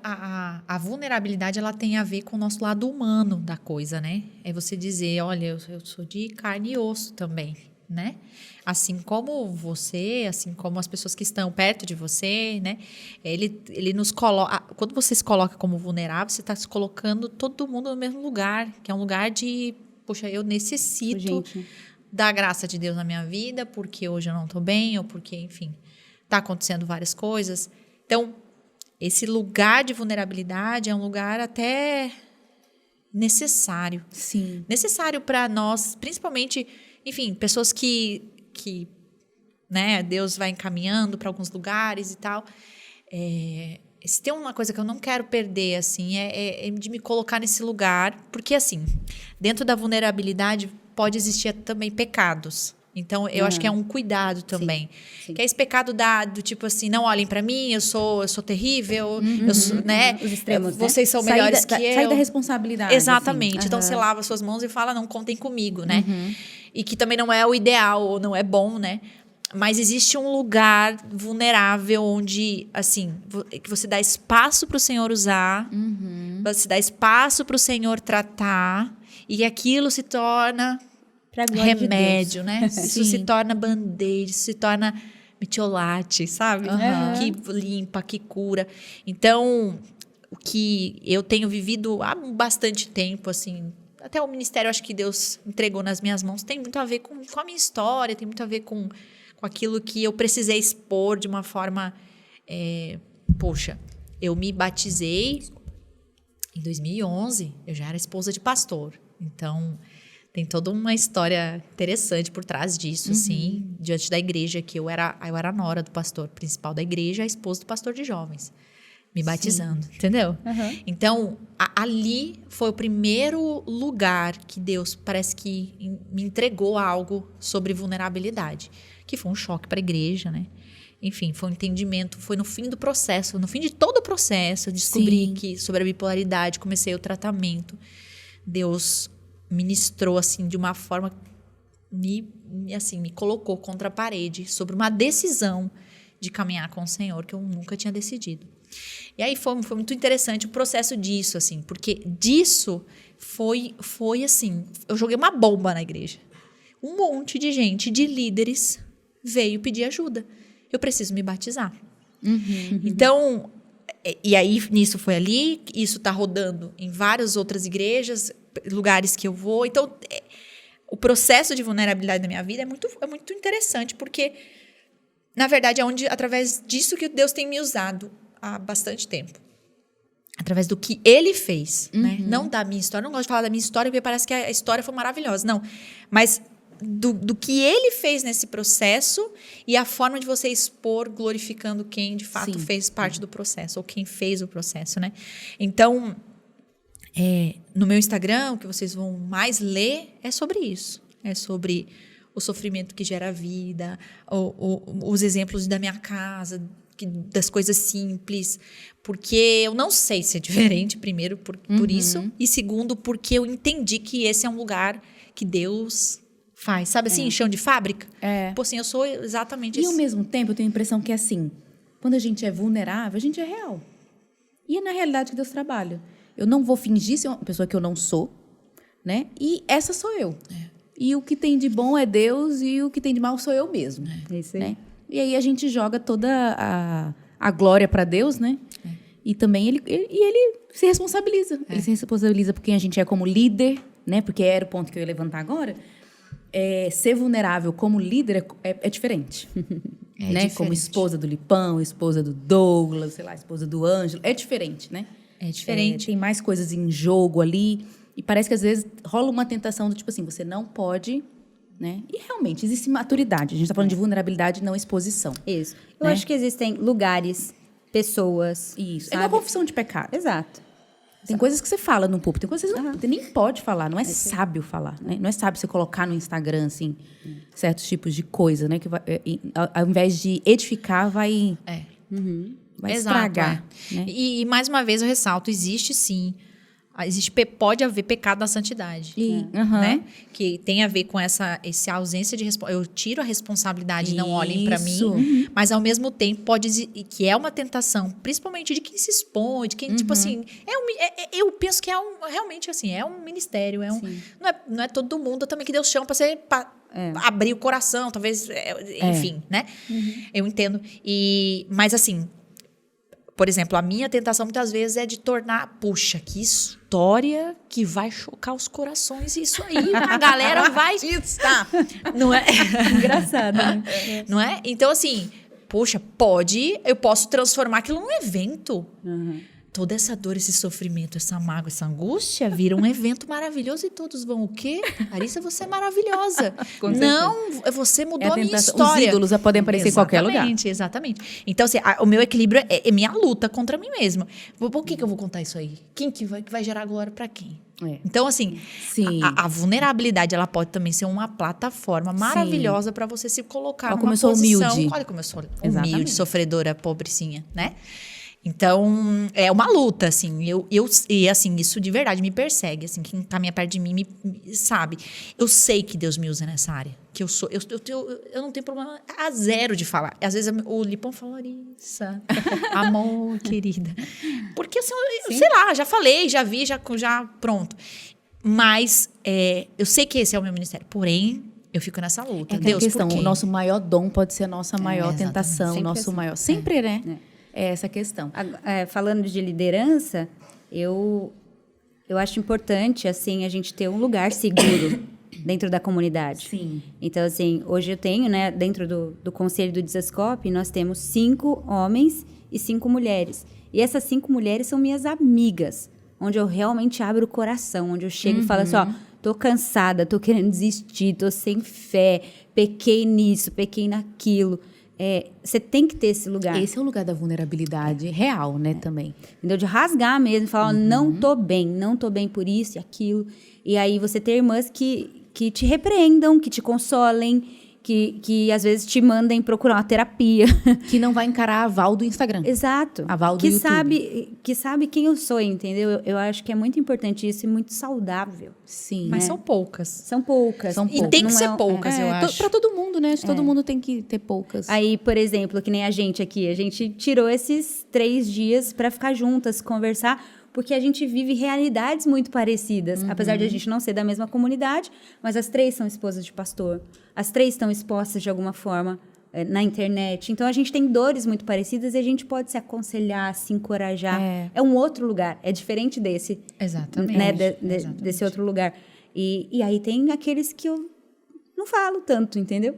A vulnerabilidade, ela tem a ver com o nosso lado humano da coisa, né? É você dizer, olha, eu sou de carne e osso também, né? Assim como você, assim como as pessoas que estão perto de você, né? Ele nos coloca... Quando você se coloca como vulnerável, você está se colocando todo mundo no mesmo lugar, que é um lugar de... Poxa, eu necessito da graça de Deus na minha vida, porque hoje eu não estou bem, ou porque, enfim, está acontecendo várias coisas. Então, esse lugar de vulnerabilidade é um lugar até necessário. Sim. Necessário para nós, principalmente, enfim, pessoas que né, Deus vai encaminhando para alguns lugares e tal. Se tem uma coisa que eu não quero perder, assim, é de me colocar nesse lugar, porque, assim, dentro da vulnerabilidade pode existir também pecados. Então, eu acho que é um cuidado também. Sim. Que é esse pecado do tipo assim, não olhem para mim, eu sou terrível, eu sou, né? Os extremos, vocês são melhores que eu. Sair da responsabilidade. Exatamente. Assim. Então, você lava suas mãos e fala, não contem comigo, né? E que também não é o ideal, ou não é bom, né? Mas existe um lugar vulnerável onde, assim, que você dá espaço para o Senhor usar, você dá espaço para o Senhor tratar, E aquilo se torna Pra glória de remédio, Deus. né? Isso se torna band-aid, isso se torna metiolate, sabe? Que limpa, que cura. Então, o que eu tenho vivido há bastante tempo, assim, até o ministério, acho que Deus entregou nas minhas mãos, tem muito a ver com a minha história, tem muito a ver com aquilo que eu precisei expor de uma forma... poxa, eu me batizei em 2011, eu já era esposa de pastor. Então, tem toda uma história interessante por trás disso, assim, diante da igreja, que eu era a nora do pastor principal da igreja, a esposa do pastor de jovens, me batizando, entendeu? Então, ali foi o primeiro lugar que Deus parece que me entregou algo sobre vulnerabilidade, que foi um choque para a igreja, né? Enfim, foi um entendimento, foi no fim do processo, no fim de todo o processo, eu descobri que sobre a bipolaridade, comecei o tratamento. Deus ministrou, assim, de uma forma, me colocou contra a parede sobre uma decisão de caminhar com o Senhor que eu nunca tinha decidido. E aí foi muito interessante o processo disso, assim, porque disso foi assim, eu joguei uma bomba na igreja. Um monte de gente, de líderes, veio pedir ajuda. Eu preciso me batizar. Então, e aí nisso foi ali, isso está rodando em várias outras igrejas, lugares que eu vou. Então, o processo de vulnerabilidade da minha vida é muito interessante, porque, na verdade, é através disso que Deus tem me usado há bastante tempo. Através do que Ele fez, né? Não da minha história. Eu não gosto de falar da minha história, porque parece que a história foi maravilhosa. Não, mas... Do que ele fez nesse processo e a forma de você expor glorificando quem de fato fez parte do processo, ou quem fez o processo, né? Então, no meu Instagram, o que vocês vão mais ler é sobre isso. É sobre o sofrimento que gera vida, os exemplos da minha casa, das coisas simples, porque eu não sei se é diferente, primeiro, por isso, e segundo, porque eu entendi que esse é um lugar que Deus... faz, sabe assim, chão de fábrica? Pô, assim, eu sou exatamente E ao mesmo tempo, eu tenho a impressão que, assim, quando a gente é vulnerável, a gente é real. E é na realidade que Deus trabalha. Eu não vou fingir ser uma pessoa que eu não sou, né? E essa sou eu. E o que tem de bom é Deus e o que tem de mal sou eu mesmo. É isso aí. Né? E aí a gente joga toda a glória para Deus, né? E também ele se responsabiliza. Ele se responsabiliza por quem a gente é como líder, né? Porque era o ponto que eu ia levantar agora. Ser vulnerável como líder é diferente. Né? Diferente. Como esposa do Lipão, esposa do Douglas, sei lá, esposa do Ângelo. É diferente, né? É diferente. Tem mais coisas em jogo ali. E parece que às vezes rola uma tentação do tipo assim, você não pode, né? E realmente existe maturidade. A gente está falando de vulnerabilidade, não exposição. Isso. Eu Né? acho que existem lugares, pessoas. Isso. É sabe? uma confissão de pecado. Exato. Tem coisas que você fala no púlpito, tem coisas que você nem pode falar, não é sábio falar, né? Não é sábio você colocar no Instagram, assim, certos tipos de coisa, né? Que vai, ao invés de edificar, vai estragar. Né? E mais uma vez eu ressalto, existe sim, pode haver pecado na santidade, né? Que tem a ver com essa ausência de eu tiro a responsabilidade, não olhem para mim, mas ao mesmo tempo que é uma tentação, principalmente de quem se expõe, de quem tipo assim, eu penso que realmente assim, é um ministério, não é todo mundo também que Deus chama para você abrir o coração, talvez, enfim, né? Eu entendo. Mas assim, por exemplo, a minha tentação muitas vezes é de tornar... Puxa, que história que vai chocar os corações. Isso aí, a galera vai... Não é? Engraçado, né? Não é? Então, assim... Poxa, eu posso transformar aquilo num evento. Toda essa dor, esse sofrimento, essa mágoa, essa angústia vira um evento maravilhoso e todos vão o quê? Larissa, você é maravilhosa. Não, você mudou a minha história. Os ídolos podem aparecer em qualquer lugar. Exatamente. Então, assim, o meu equilíbrio é minha luta contra mim mesma. Por que eu vou contar isso aí? Quem que vai gerar glória para quem? Então, assim, a vulnerabilidade, ela pode também ser uma plataforma maravilhosa para você se colocar numa posição... Olha como eu sou humilde, sofredora, pobrecinha, né? Então, é uma luta, assim, e assim, isso de verdade me persegue, assim, quem tá perto de mim sabe. Eu sei que Deus me usa nessa área, que eu não tenho problema zero de falar. Às vezes o Lipão fala, Larissa, amor, querida. Porque, assim, sei lá, já falei, já vi, já pronto. Mas eu sei que esse é o meu ministério. Porém, eu fico nessa luta. É aquela Deus, questão, por quê? o nosso maior dom pode ser a nossa maior exatamente. tentação, o Sempre nosso assim. maior... Sempre, né? É essa questão. Falando de liderança, eu acho importante, assim, a gente ter um lugar seguro dentro da comunidade. Sim. Então, assim, hoje eu tenho, né, dentro do conselho do Desascope, nós temos 5 homens e 5 mulheres. E essas 5 mulheres são minhas amigas, onde eu realmente abro o coração, onde eu chego e falo assim, ó, tô cansada, tô querendo desistir, tô sem fé, pequei nisso, pequei naquilo. Você tem que ter esse lugar. Esse é o lugar da vulnerabilidade real, né, também. Entendeu? De rasgar mesmo, falar, ó, não tô bem por isso e aquilo. E aí você ter irmãs que te repreendam, que te consolem, que às vezes te mandem procurar uma terapia. Que não vai encarar a aval do Instagram. Exato. Aval do que YouTube. que sabe quem eu sou, entendeu? Eu acho que é muito importante isso e muito saudável. Sim. Mas são poucas. São poucas. São E poucas. tem que Não ser é- poucas, eu acho. Pra todo mundo, né? Acho que todo mundo tem que ter poucas. Aí, por exemplo, que nem a gente aqui, a gente tirou esses 3 dias para ficar juntas, conversar, porque a gente vive realidades muito parecidas. Apesar de a gente não ser da mesma comunidade, mas as 3 são esposas de pastor. As 3 estão expostas de alguma forma na internet. Então, a gente tem dores muito parecidas e a gente pode se aconselhar, se encorajar. É um outro lugar, é diferente desse. Exatamente. Né, Exatamente. desse outro lugar. E aí tem aqueles que eu não falo tanto, entendeu?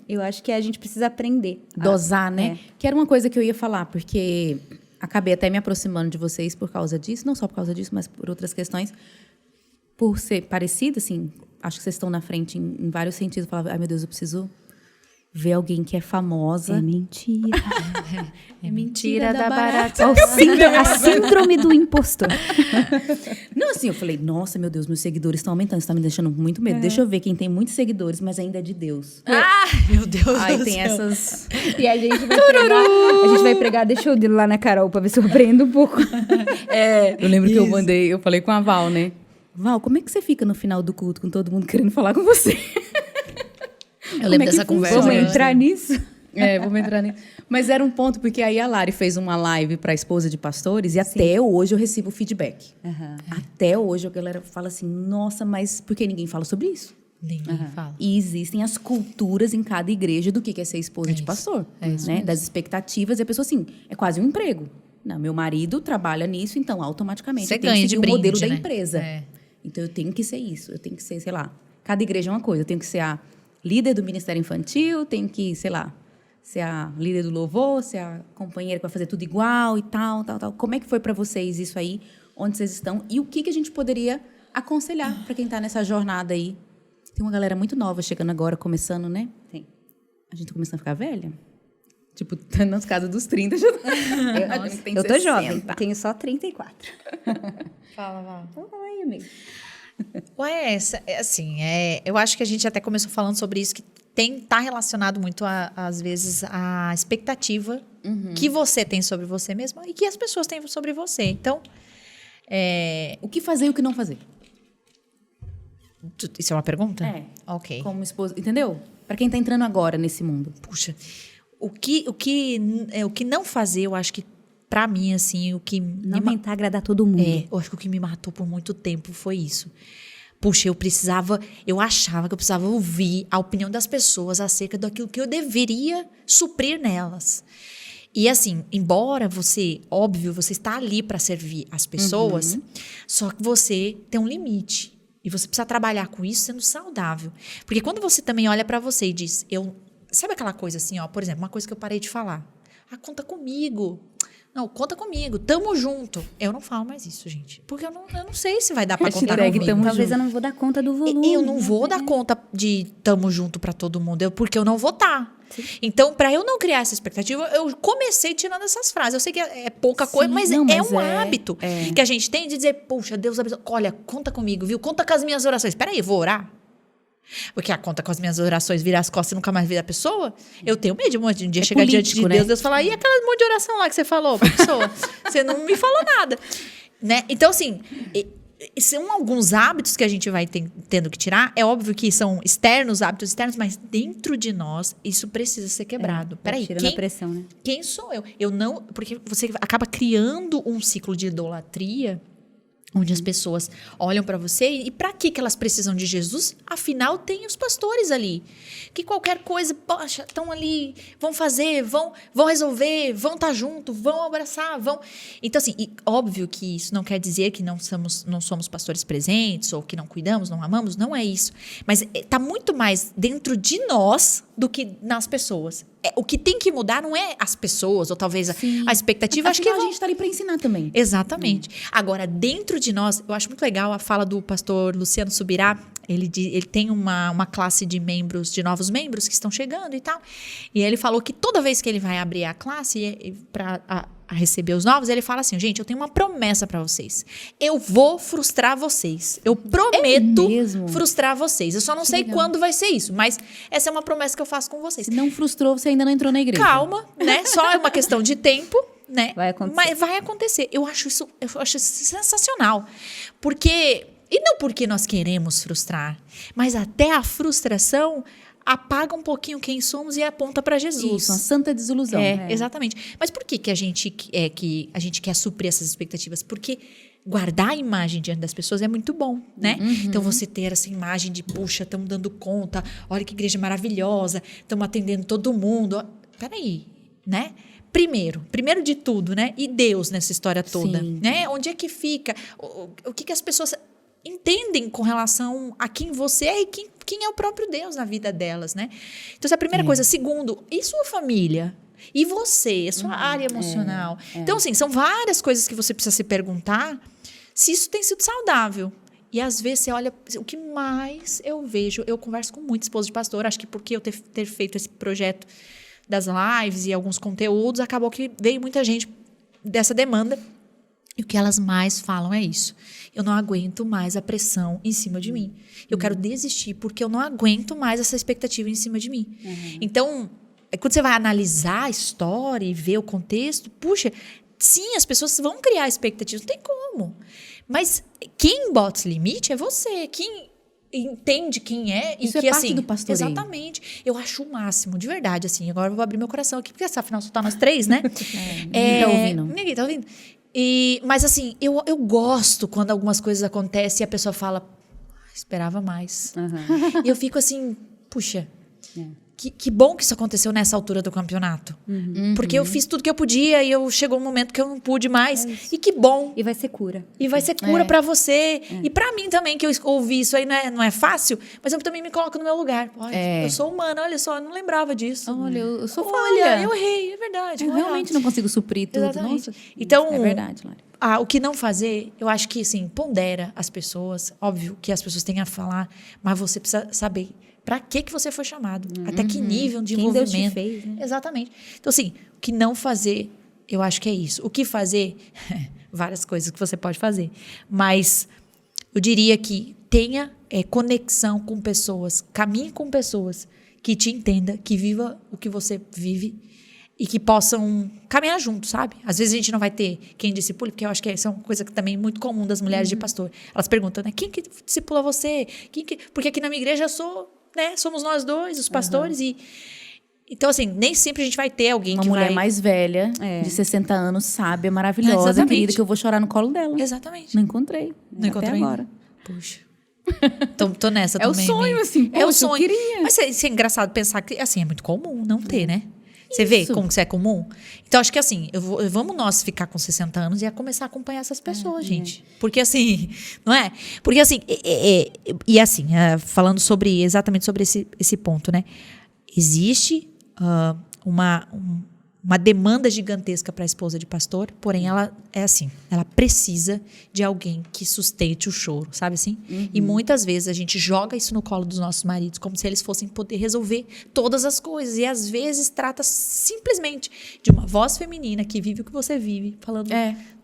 Eu acho que a gente precisa aprender. Dosar, né? Que era uma coisa que eu ia falar, porque acabei até me aproximando de vocês por causa disso. Não só por causa disso, mas por outras questões. Por ser parecida, assim, acho que vocês estão na frente em vários sentidos. Eu falava, ai meu Deus, eu preciso ver alguém que é famosa. É mentira. É mentira da barata. A síndrome do impostor. Não, assim, eu falei, nossa, meu Deus, meus seguidores estão aumentando, isso tá me deixando com muito medo. Deixa eu ver quem tem muitos seguidores, mas ainda é de Deus. Meu Deus Aí do tem céu. essas... E a gente vai pregar, deixa eu ir lá na Carol pra ver se eu aprendo um pouco. Eu lembro que eu falei com a Val, né? Val, como é que você fica no final do culto com todo mundo querendo falar com você? Eu lembro dessa conversa. Vamos entrar nisso? Vamos entrar nisso. Mas era um ponto, porque aí a Lari fez uma live para a esposa de pastores e até hoje eu recebo feedback. Até hoje a galera fala assim, nossa, mas por que ninguém fala sobre isso? Ninguém fala. E existem as culturas em cada igreja do que é ser esposa de pastor. isso Né? mesmo. Das expectativas. E a pessoa, assim, é quase um emprego. Não, meu marido trabalha nisso, então automaticamente Você eu tenho ganha que de seguir o brinde, modelo né? da empresa. É. Então eu tenho que ser isso. Eu tenho que ser, sei lá, cada igreja é uma coisa. Eu tenho que ser a líder do ministério infantil, tenho que, sei lá, ser a líder do louvor, ser a companheira que vai fazer tudo igual e tal. Como é que foi para vocês isso aí? Onde vocês estão? E o que a gente poderia aconselhar para quem está nessa jornada aí? Tem uma galera muito nova chegando agora, começando, né? Tem. A gente tá começando a ficar velha? Tipo, tá nas casas dos 30 já. Eu tô jovem, tenho só 34. Fala. Então, fala aí, amigo. Ué, eu acho que a gente até começou falando sobre isso, que tá relacionado muito, às vezes, à expectativa que você tem sobre você mesma e que as pessoas têm sobre você. Então, O que fazer e o que não fazer? isso é uma pergunta? É. Ok. Como esposa, entendeu? Pra quem tá entrando agora nesse mundo. Puxa, o que não fazer, eu acho que, pra mim, assim, o que... Não tentar agradar todo mundo. eu acho que o que me matou por muito tempo foi isso. Puxa, eu achava que eu precisava ouvir a opinião das pessoas acerca daquilo que eu deveria suprir nelas. E assim, embora você está ali para servir as pessoas, só que você tem um limite. E você precisa trabalhar com isso sendo saudável. Porque quando você também olha para você e diz, sabe aquela coisa assim, ó, por exemplo, uma coisa que eu parei de falar. Conta comigo. Não, conta comigo, tamo junto. Eu não falo mais isso, gente. Porque eu não sei se vai dar pra contar Hashtag comigo. tamo Talvez junto. eu não vou dar conta do volume. Eu não vou dar conta de tamo junto pra todo mundo, porque eu não vou estar. Então, pra eu não criar essa expectativa, eu comecei tirando essas frases. Eu sei que é pouca coisa, mas, não, é mas um é- hábito que a gente tem de dizer, puxa, Deus abençoe. Olha, conta comigo, viu? Conta com as minhas orações. Peraí, vou orar? Porque a conta com as minhas orações, virar as costas e nunca mais vir a pessoa, eu tenho medo de um dia chegar diante de político, Deus, né? Deus falar, e aquela monte de oração lá que você falou pra pessoa? Você não me falou nada. Né? Então, assim, são alguns hábitos que a gente vai tendo que tirar. É óbvio que são hábitos externos, mas dentro de nós, isso precisa ser quebrado. Peraí, Tira na pressão, né? quem sou eu? Eu não... Porque você acaba criando um ciclo de idolatria Onde as pessoas olham para você e para que elas precisam de Jesus? Afinal, tem os pastores ali. Que qualquer coisa, poxa, estão ali, vão fazer, vão resolver, vão estar junto, vão abraçar, vão... Então, assim, óbvio que isso não quer dizer que não somos pastores presentes ou que não cuidamos, não amamos, não é isso. Mas está muito mais dentro de nós do que nas pessoas. O que tem que mudar não é as pessoas, ou talvez a expectativa. Acho que a gente está ali para ensinar também. Exatamente. Agora, dentro de nós, eu acho muito legal a fala do pastor Luciano Subirá. Ele tem uma classe de membros, de novos membros que estão chegando e tal. E ele falou que toda vez que ele vai abrir a classe para receber os novos, ele fala assim: gente, eu tenho uma promessa para vocês. Eu vou frustrar vocês. Eu prometo frustrar vocês. Eu só não sei quando vai ser isso, mas essa é uma promessa que eu faço com vocês. Se não frustrou, você ainda não entrou na igreja. Calma, né? Só é uma questão de tempo, né? Vai acontecer. Mas vai acontecer. Eu acho isso sensacional. Porque... E não porque nós queremos frustrar, mas até a frustração apaga um pouquinho quem somos e aponta para Jesus. Isso, uma santa desilusão. Exatamente. Mas por que a gente quer suprir essas expectativas? Porque guardar a imagem diante das pessoas é muito bom, né? Então, você ter essa imagem de, puxa, estamos dando conta, olha que igreja maravilhosa, estamos atendendo todo mundo. Peraí, né? Primeiro de tudo, né? E Deus nessa história toda, né? Onde é que fica? O que as pessoas entendem com relação a quem você é e quem é o próprio Deus na vida delas, né? Então, essa é a primeira coisa. Segundo, e sua família? E você? A sua área emocional? Então, assim, são várias coisas que você precisa se perguntar se isso tem sido saudável. E, às vezes, você olha... O que mais eu vejo... Eu converso com muita esposa de pastor. Acho que porque eu ter feito esse projeto das lives e alguns conteúdos, acabou que veio muita gente dessa demanda. E o que elas mais falam é isso. Eu não aguento mais a pressão em cima de mim. Eu quero desistir porque eu não aguento mais essa expectativa em cima de mim. Então, quando você vai analisar a história e ver o contexto, puxa, sim, as pessoas vão criar expectativas, não tem como. Mas quem bota esse limite é você. Quem entende quem é e isso que, é parte assim, do pastoreio. Exatamente. Eu acho o máximo, de verdade, assim. Agora eu vou abrir meu coração aqui, porque afinal só tá nós três, né? Ninguém tá ouvindo. Ninguém tá ouvindo. Mas, assim, eu gosto quando algumas coisas acontecem e a pessoa fala, esperava mais. E eu fico assim, puxa, que bom que isso aconteceu nessa altura do campeonato. Porque eu fiz tudo que eu podia e chegou um momento que eu não pude mais. E que bom. E vai ser cura. E vai ser cura pra você. E pra mim também, que eu ouvi isso aí, não é fácil, mas eu também me coloco no meu lugar. Olha, eu sou humana, olha só, eu não lembrava disso. Olha, eu sou falha. Olha, eu errei, é verdade. Eu realmente não consigo suprir tudo. Exatamente. Nossa, então, é verdade, Lari. O que não fazer, eu acho que, assim, pondera as pessoas. Óbvio que as pessoas têm a falar, mas você precisa saber para que você foi chamado. Até que nível de envolvimento. Quem Deus te fez, né? Exatamente. Então, assim, o que não fazer, eu acho que é isso. O que fazer, várias coisas que você pode fazer. Mas eu diria que tenha conexão com pessoas, caminhe com pessoas que te entendam, que viva o que você vive e que possam caminhar junto, sabe? Às vezes a gente não vai ter quem discipule, porque eu acho que essa é uma coisa que também é muito comum das mulheres de pastor. Elas perguntam, né? Quem que discipula você? Porque aqui na minha igreja eu sou, né? Somos nós dois, os pastores. Então, assim, nem sempre a gente vai ter alguém uma que mulher vai... mais velha, de 60 anos, sábia, maravilhosa, Exatamente. querida, que eu vou chorar no colo dela. Exatamente. Não encontrei. Não encontrei até agora. Puxa. Tô nessa É o também. sonho, amiga. assim, É o poxa, eu sonho. queria. Mas isso é engraçado pensar que, assim, é muito comum não ter, né? Você vê como que isso é comum? Então, acho que assim, vamos nós ficar com 60 anos e começar a acompanhar essas pessoas, gente. Porque assim, não é? Porque assim, e assim, falando exatamente sobre esse ponto, né? Existe uma demanda gigantesca para a esposa de pastor, porém ela é assim, ela precisa de alguém que sustente o choro, sabe assim? E muitas vezes a gente joga isso no colo dos nossos maridos como se eles fossem poder resolver todas as coisas e às vezes trata simplesmente de uma voz feminina que vive o que você vive, falando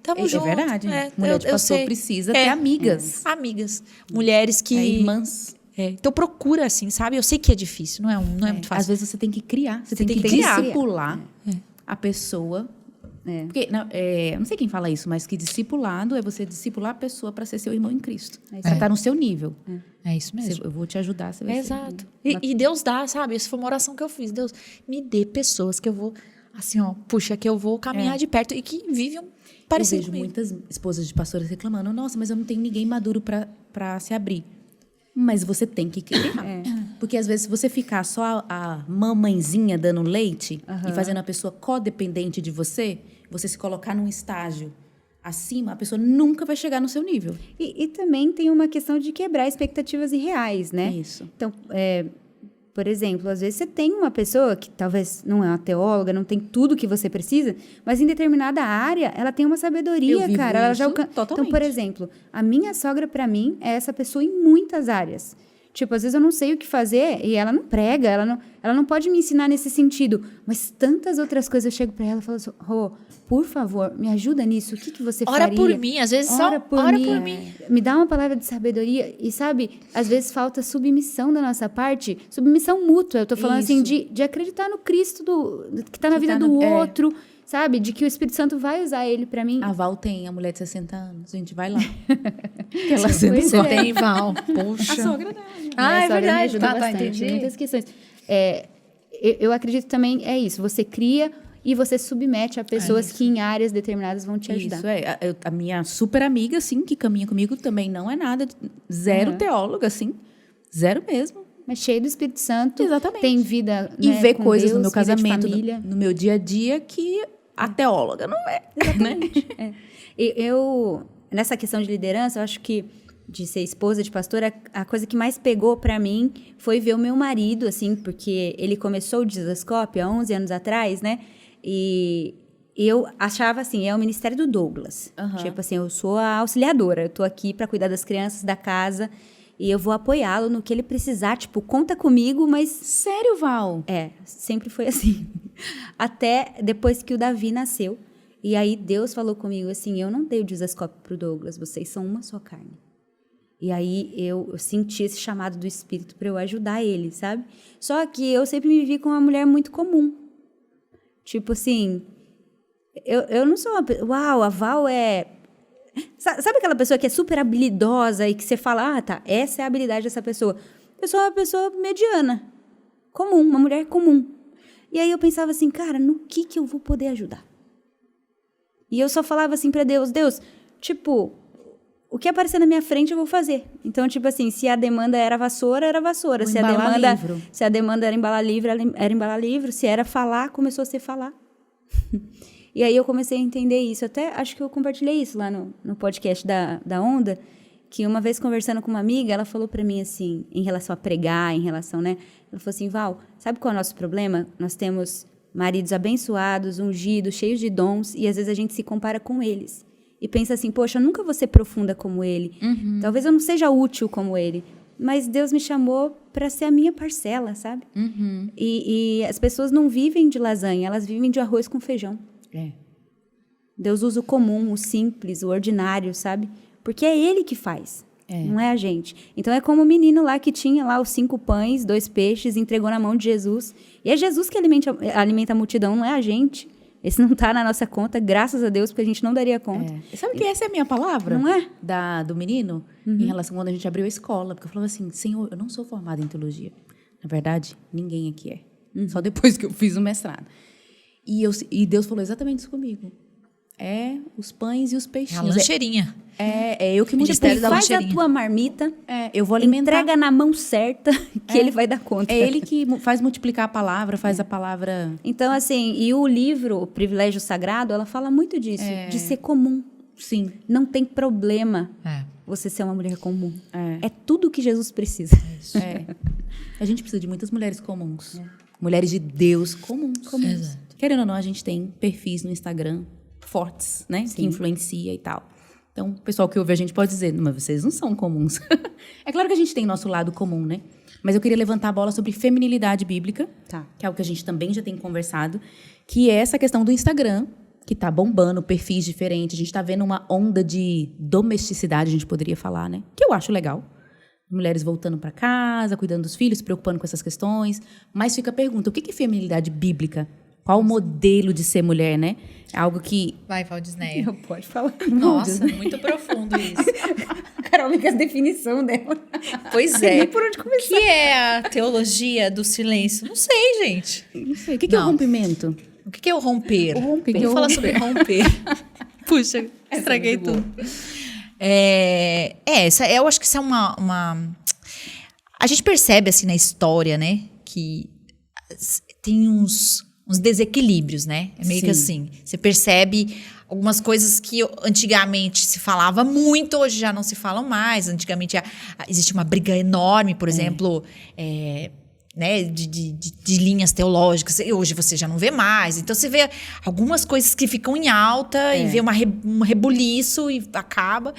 tamo junto. É verdade. Mulher de pastor precisa ter amigas. Amigas. Mulheres que... irmãs. Então procura assim, sabe? Eu sei que é difícil, não é muito fácil. Às vezes você tem que criar, você tem que criar. discipular a pessoa. Porque, não sei quem fala isso, mas que discipulado é você discipular a pessoa para ser seu irmão em Cristo. Para estar no seu nível. É isso mesmo. Eu vou te ajudar, você vai ser. Exato. E Deus dá, sabe? Essa foi uma oração que eu fiz. Deus, me dê pessoas que eu vou assim, ó, puxa, que eu vou caminhar de perto e que vive parecido Eu vejo comigo. muitas esposas de pastores reclamando, nossa, mas eu não tenho ninguém maduro pra se abrir. Mas você tem que criar. Porque às vezes se você ficar só a mamãezinha dando leite e fazendo a pessoa codependente de você, você se colocar num estágio acima, a pessoa nunca vai chegar no seu nível. E também tem uma questão de quebrar expectativas irreais, né? Isso. Então, por exemplo, às vezes você tem uma pessoa que talvez não é uma teóloga, não tem tudo que você precisa, mas em determinada área ela tem uma sabedoria, Eu vivo cara. Ela já isso Então, totalmente. por exemplo, a minha sogra, pra mim, é essa pessoa em muitas áreas. Tipo, às vezes eu não sei o que fazer e ela não prega, ela não pode me ensinar nesse sentido. Mas tantas outras coisas eu chego pra ela e falo assim, Rô, por favor, me ajuda nisso. O que você Ora faria? por mim, às vezes só ora por mim. Me dá uma palavra de sabedoria. E sabe, às vezes falta submissão da nossa parte, submissão mútua. Eu tô falando assim de acreditar no Cristo que tá na vida do outro, sabe? De que o Espírito Santo vai usar ele pra mim. A Val tem a mulher de 60 anos, a gente vai lá. Ela Só tem Val. Poxa. A sogra dela. Ah, é Minha sogra me verdade. ajuda Tá, bastante em entendi. muitas questões. Eu acredito também, é isso. Você cria e você submete a pessoas que em áreas determinadas vão te ajudar. Isso, a minha super amiga, assim, que caminha comigo também não é nada, zero teóloga, assim, zero mesmo. Mas cheio do Espírito Santo. Exatamente. Tem vida, E né, vê com coisas Deus, no meu vida de casamento, família. no meu dia a dia, que a teóloga não é. Exatamente. Nessa questão de liderança, eu acho que de ser esposa de pastor, a coisa que mais pegou pra mim foi ver o meu marido, assim, porque ele começou o Jesuscope há 11 anos atrás, né? E eu achava assim, é o ministério do Douglas. Tipo assim, eu sou a auxiliadora, eu tô aqui pra cuidar das crianças, da casa, e eu vou apoiá-lo no que ele precisar, tipo, conta comigo, mas... Sério, Val? Sempre foi assim. Até depois que o Davi nasceu. E aí Deus falou comigo assim, eu não dei o Jesuscope pro Douglas, vocês são uma só carne. E aí eu senti esse chamado do Espírito para eu ajudar ele, sabe? Só que eu sempre me vi como uma mulher muito comum. Tipo assim, eu não sou uma pessoa... Uau, a Val é... Sabe aquela pessoa que é super habilidosa e que você fala, tá, essa é a habilidade dessa pessoa. Eu sou uma pessoa mediana, comum, uma mulher comum. E aí eu pensava assim, cara, no que eu vou poder ajudar? E eu só falava assim pra Deus, tipo... O que aparecer na minha frente eu vou fazer. Então, tipo assim, se a demanda era vassoura, era vassoura. Se a demanda era embalar livro, era embalar livro. Se era falar, começou a ser falar. E aí eu comecei a entender isso. Até acho que eu compartilhei isso lá no podcast da Onda, que uma vez conversando com uma amiga, ela falou pra mim assim, em relação a pregar, em relação, né? Ela falou assim, Val, sabe qual é o nosso problema? Nós temos maridos abençoados, ungidos, cheios de dons, e às vezes a gente se compara com eles. E pensa assim, poxa, eu nunca vou ser profunda como ele. Talvez eu não seja útil como ele. Mas Deus me chamou para ser a minha parcela, sabe? E as pessoas não vivem de lasanha, elas vivem de arroz com feijão. Deus usa o comum, o simples, o ordinário, sabe? Porque é ele que faz, não é a gente. Então é como o menino lá que tinha lá os 5 pães, 2 peixes, entregou na mão de Jesus. E é Jesus que alimenta a multidão, não é a gente. Esse não está na nossa conta, graças a Deus, porque a gente não daria conta. Sabe que essa é a minha palavra? Não é? Do menino, em relação a quando a gente abriu a escola. Porque eu falava assim, Senhor, eu não sou formada em teologia. Na verdade, ninguém aqui é. Só depois que eu fiz o mestrado. E Deus falou exatamente isso comigo. Os pães e os peixinhos. A lancheirinha. Eu que multiplico. Faz a tua marmita, eu vou alimentar. entrega na mão certa, que ele vai dar conta. É ele que faz multiplicar a palavra, faz a palavra... Então, assim, e o livro, O Privilégio Sagrado, ela fala muito disso, de ser comum. Sim. Não tem problema você ser uma mulher comum. É tudo o que Jesus precisa. A gente precisa de muitas mulheres comuns. Mulheres de Deus comuns. Exato. Querendo ou não, a gente tem perfis no Instagram fortes, né? Que influencia e tal. Então, o pessoal que ouve a gente pode dizer, mas vocês não são comuns. É claro que a gente tem nosso lado comum, né? Mas eu queria levantar a bola sobre feminilidade bíblica, que é algo que a gente também já tem conversado, que é essa questão do Instagram, que tá bombando, perfis diferentes. A gente tá vendo uma onda de domesticidade, a gente poderia falar, né? Que eu acho legal. Mulheres voltando para casa, cuidando dos filhos, se preocupando com essas questões. Mas fica a pergunta, o que é feminilidade bíblica? Qual o modelo de ser mulher, né? É algo que... Vai, Valdisneia. Pode falar. Nossa, muito profundo isso. Carol, me quer a definição dela. Pois é. Por onde começar? O que é a teologia do silêncio? Não sei, gente. Não sei. O que é o rompimento? O que é o romper? O romper. Vamos falar sobre romper. Puxa, estraguei tudo. Eu acho que isso é uma... A gente percebe, assim, na história, né? Que tem uns desequilíbrios, né? É meio que assim. Você percebe algumas coisas que antigamente se falava muito, hoje já não se falam mais. Antigamente existe uma briga enorme, por exemplo... né, de linhas teológicas, e hoje você já não vê mais. Então, você vê algumas coisas que ficam em alta e vê um rebuliço e acaba.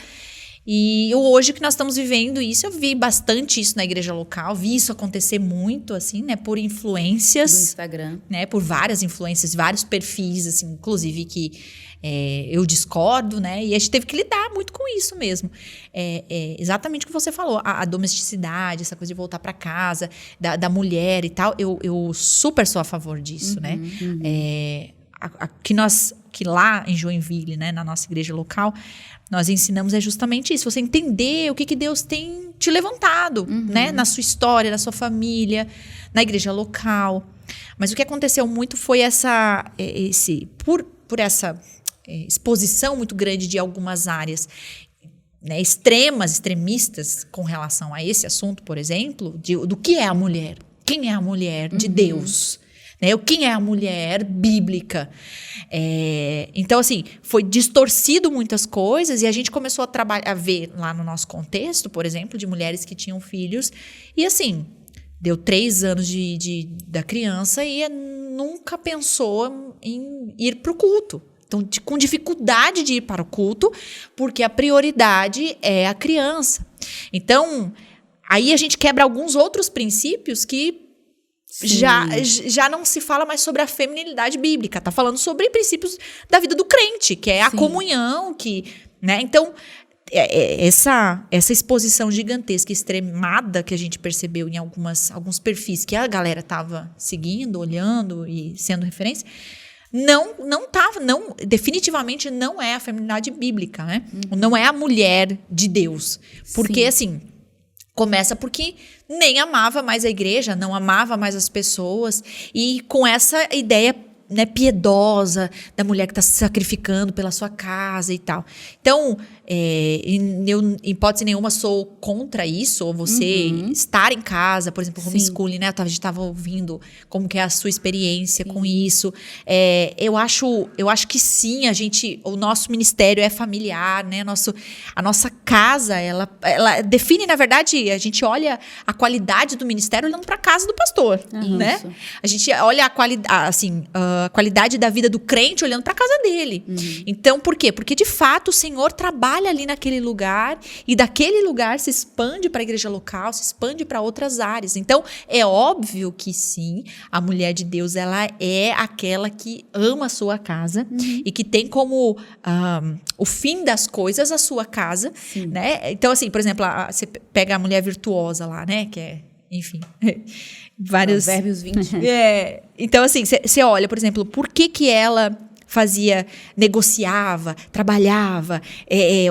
E hoje que nós estamos vivendo isso, eu vi bastante isso na igreja local, vi isso acontecer muito, assim, né, por influências. Do Instagram. Né, por várias influências, vários perfis, assim, inclusive que eu discordo, né, e a gente teve que lidar muito com isso mesmo. Exatamente o que você falou, a domesticidade, essa coisa de voltar para casa, da mulher e tal, eu super sou a favor disso, né. Que lá em Joinville, né, na nossa igreja local, nós ensinamos justamente isso, você entender o que Deus tem te levantado, né, na sua história, na sua família, na igreja local. Mas o que aconteceu muito foi por essa exposição muito grande de algumas áreas, né, extremistas com relação a esse assunto, por exemplo, do que é a mulher, quem é a mulher de Deus, né, quem é a mulher bíblica. Então, assim, foi distorcido muitas coisas e a gente começou a ver lá no nosso contexto, por exemplo, de mulheres que tinham filhos e, assim, deu 3 anos da criança e nunca pensou em ir para o culto. Então, com dificuldade de ir para o culto, porque a prioridade é a criança. Então, aí a gente quebra alguns outros princípios que já não se fala mais sobre a feminilidade bíblica. Está falando sobre princípios da vida do crente, que é a comunhão, né? Então, essa exposição gigantesca, extremada que a gente percebeu em alguns perfis que a galera estava seguindo, olhando e sendo referência, definitivamente não é a feminilidade bíblica, né? Não é a mulher de Deus. Porque, assim, começa porque nem amava mais a igreja, não amava mais as pessoas, e com essa ideia, né, piedosa da mulher que está se sacrificando pela sua casa e tal. Então, eu, em hipótese nenhuma, sou contra isso, ou você estar em casa, por exemplo, homeschooling, né? A gente estava ouvindo como que é a sua experiência com isso. Eu acho que sim, o nosso ministério é familiar, né? A nossa casa, ela define, na verdade, a gente olha a qualidade do ministério olhando para a casa do pastor, né? A gente olha a qualidade da vida do crente olhando para a casa dele. Então, por quê? Porque, de fato, o Senhor trabalha ali naquele lugar e daquele lugar se expande para a igreja local, se expande para outras áreas. Então, é óbvio que sim, a mulher de Deus, ela é aquela que ama a sua casa e que tem como o fim das coisas a sua casa, né? Então, assim, por exemplo, você pega a mulher virtuosa lá, né? Que é, enfim... vários Provérbios 20. Então, assim, você olha, por exemplo, por que ela negociava, trabalhava,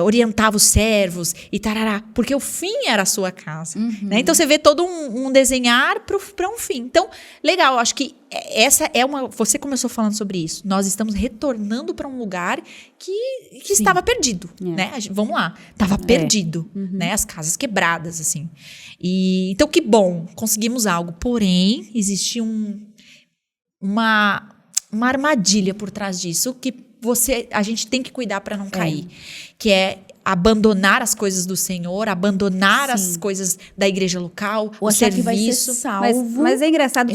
orientava os servos e tarará, porque o fim era a sua casa, né? Então, você vê todo um desenhar para um fim. Então, legal, eu acho que essa você começou falando sobre isso, nós estamos retornando para um lugar que estava perdido, né? Vamos lá, estava perdido, né? As casas quebradas, assim. Então, que bom, conseguimos algo, porém, existe uma armadilha por trás disso que a gente tem que cuidar para não cair, que é abandonar as coisas do Senhor, abandonar as coisas da igreja local, o serviço. Que vai ser salvo. Mas é engraçado,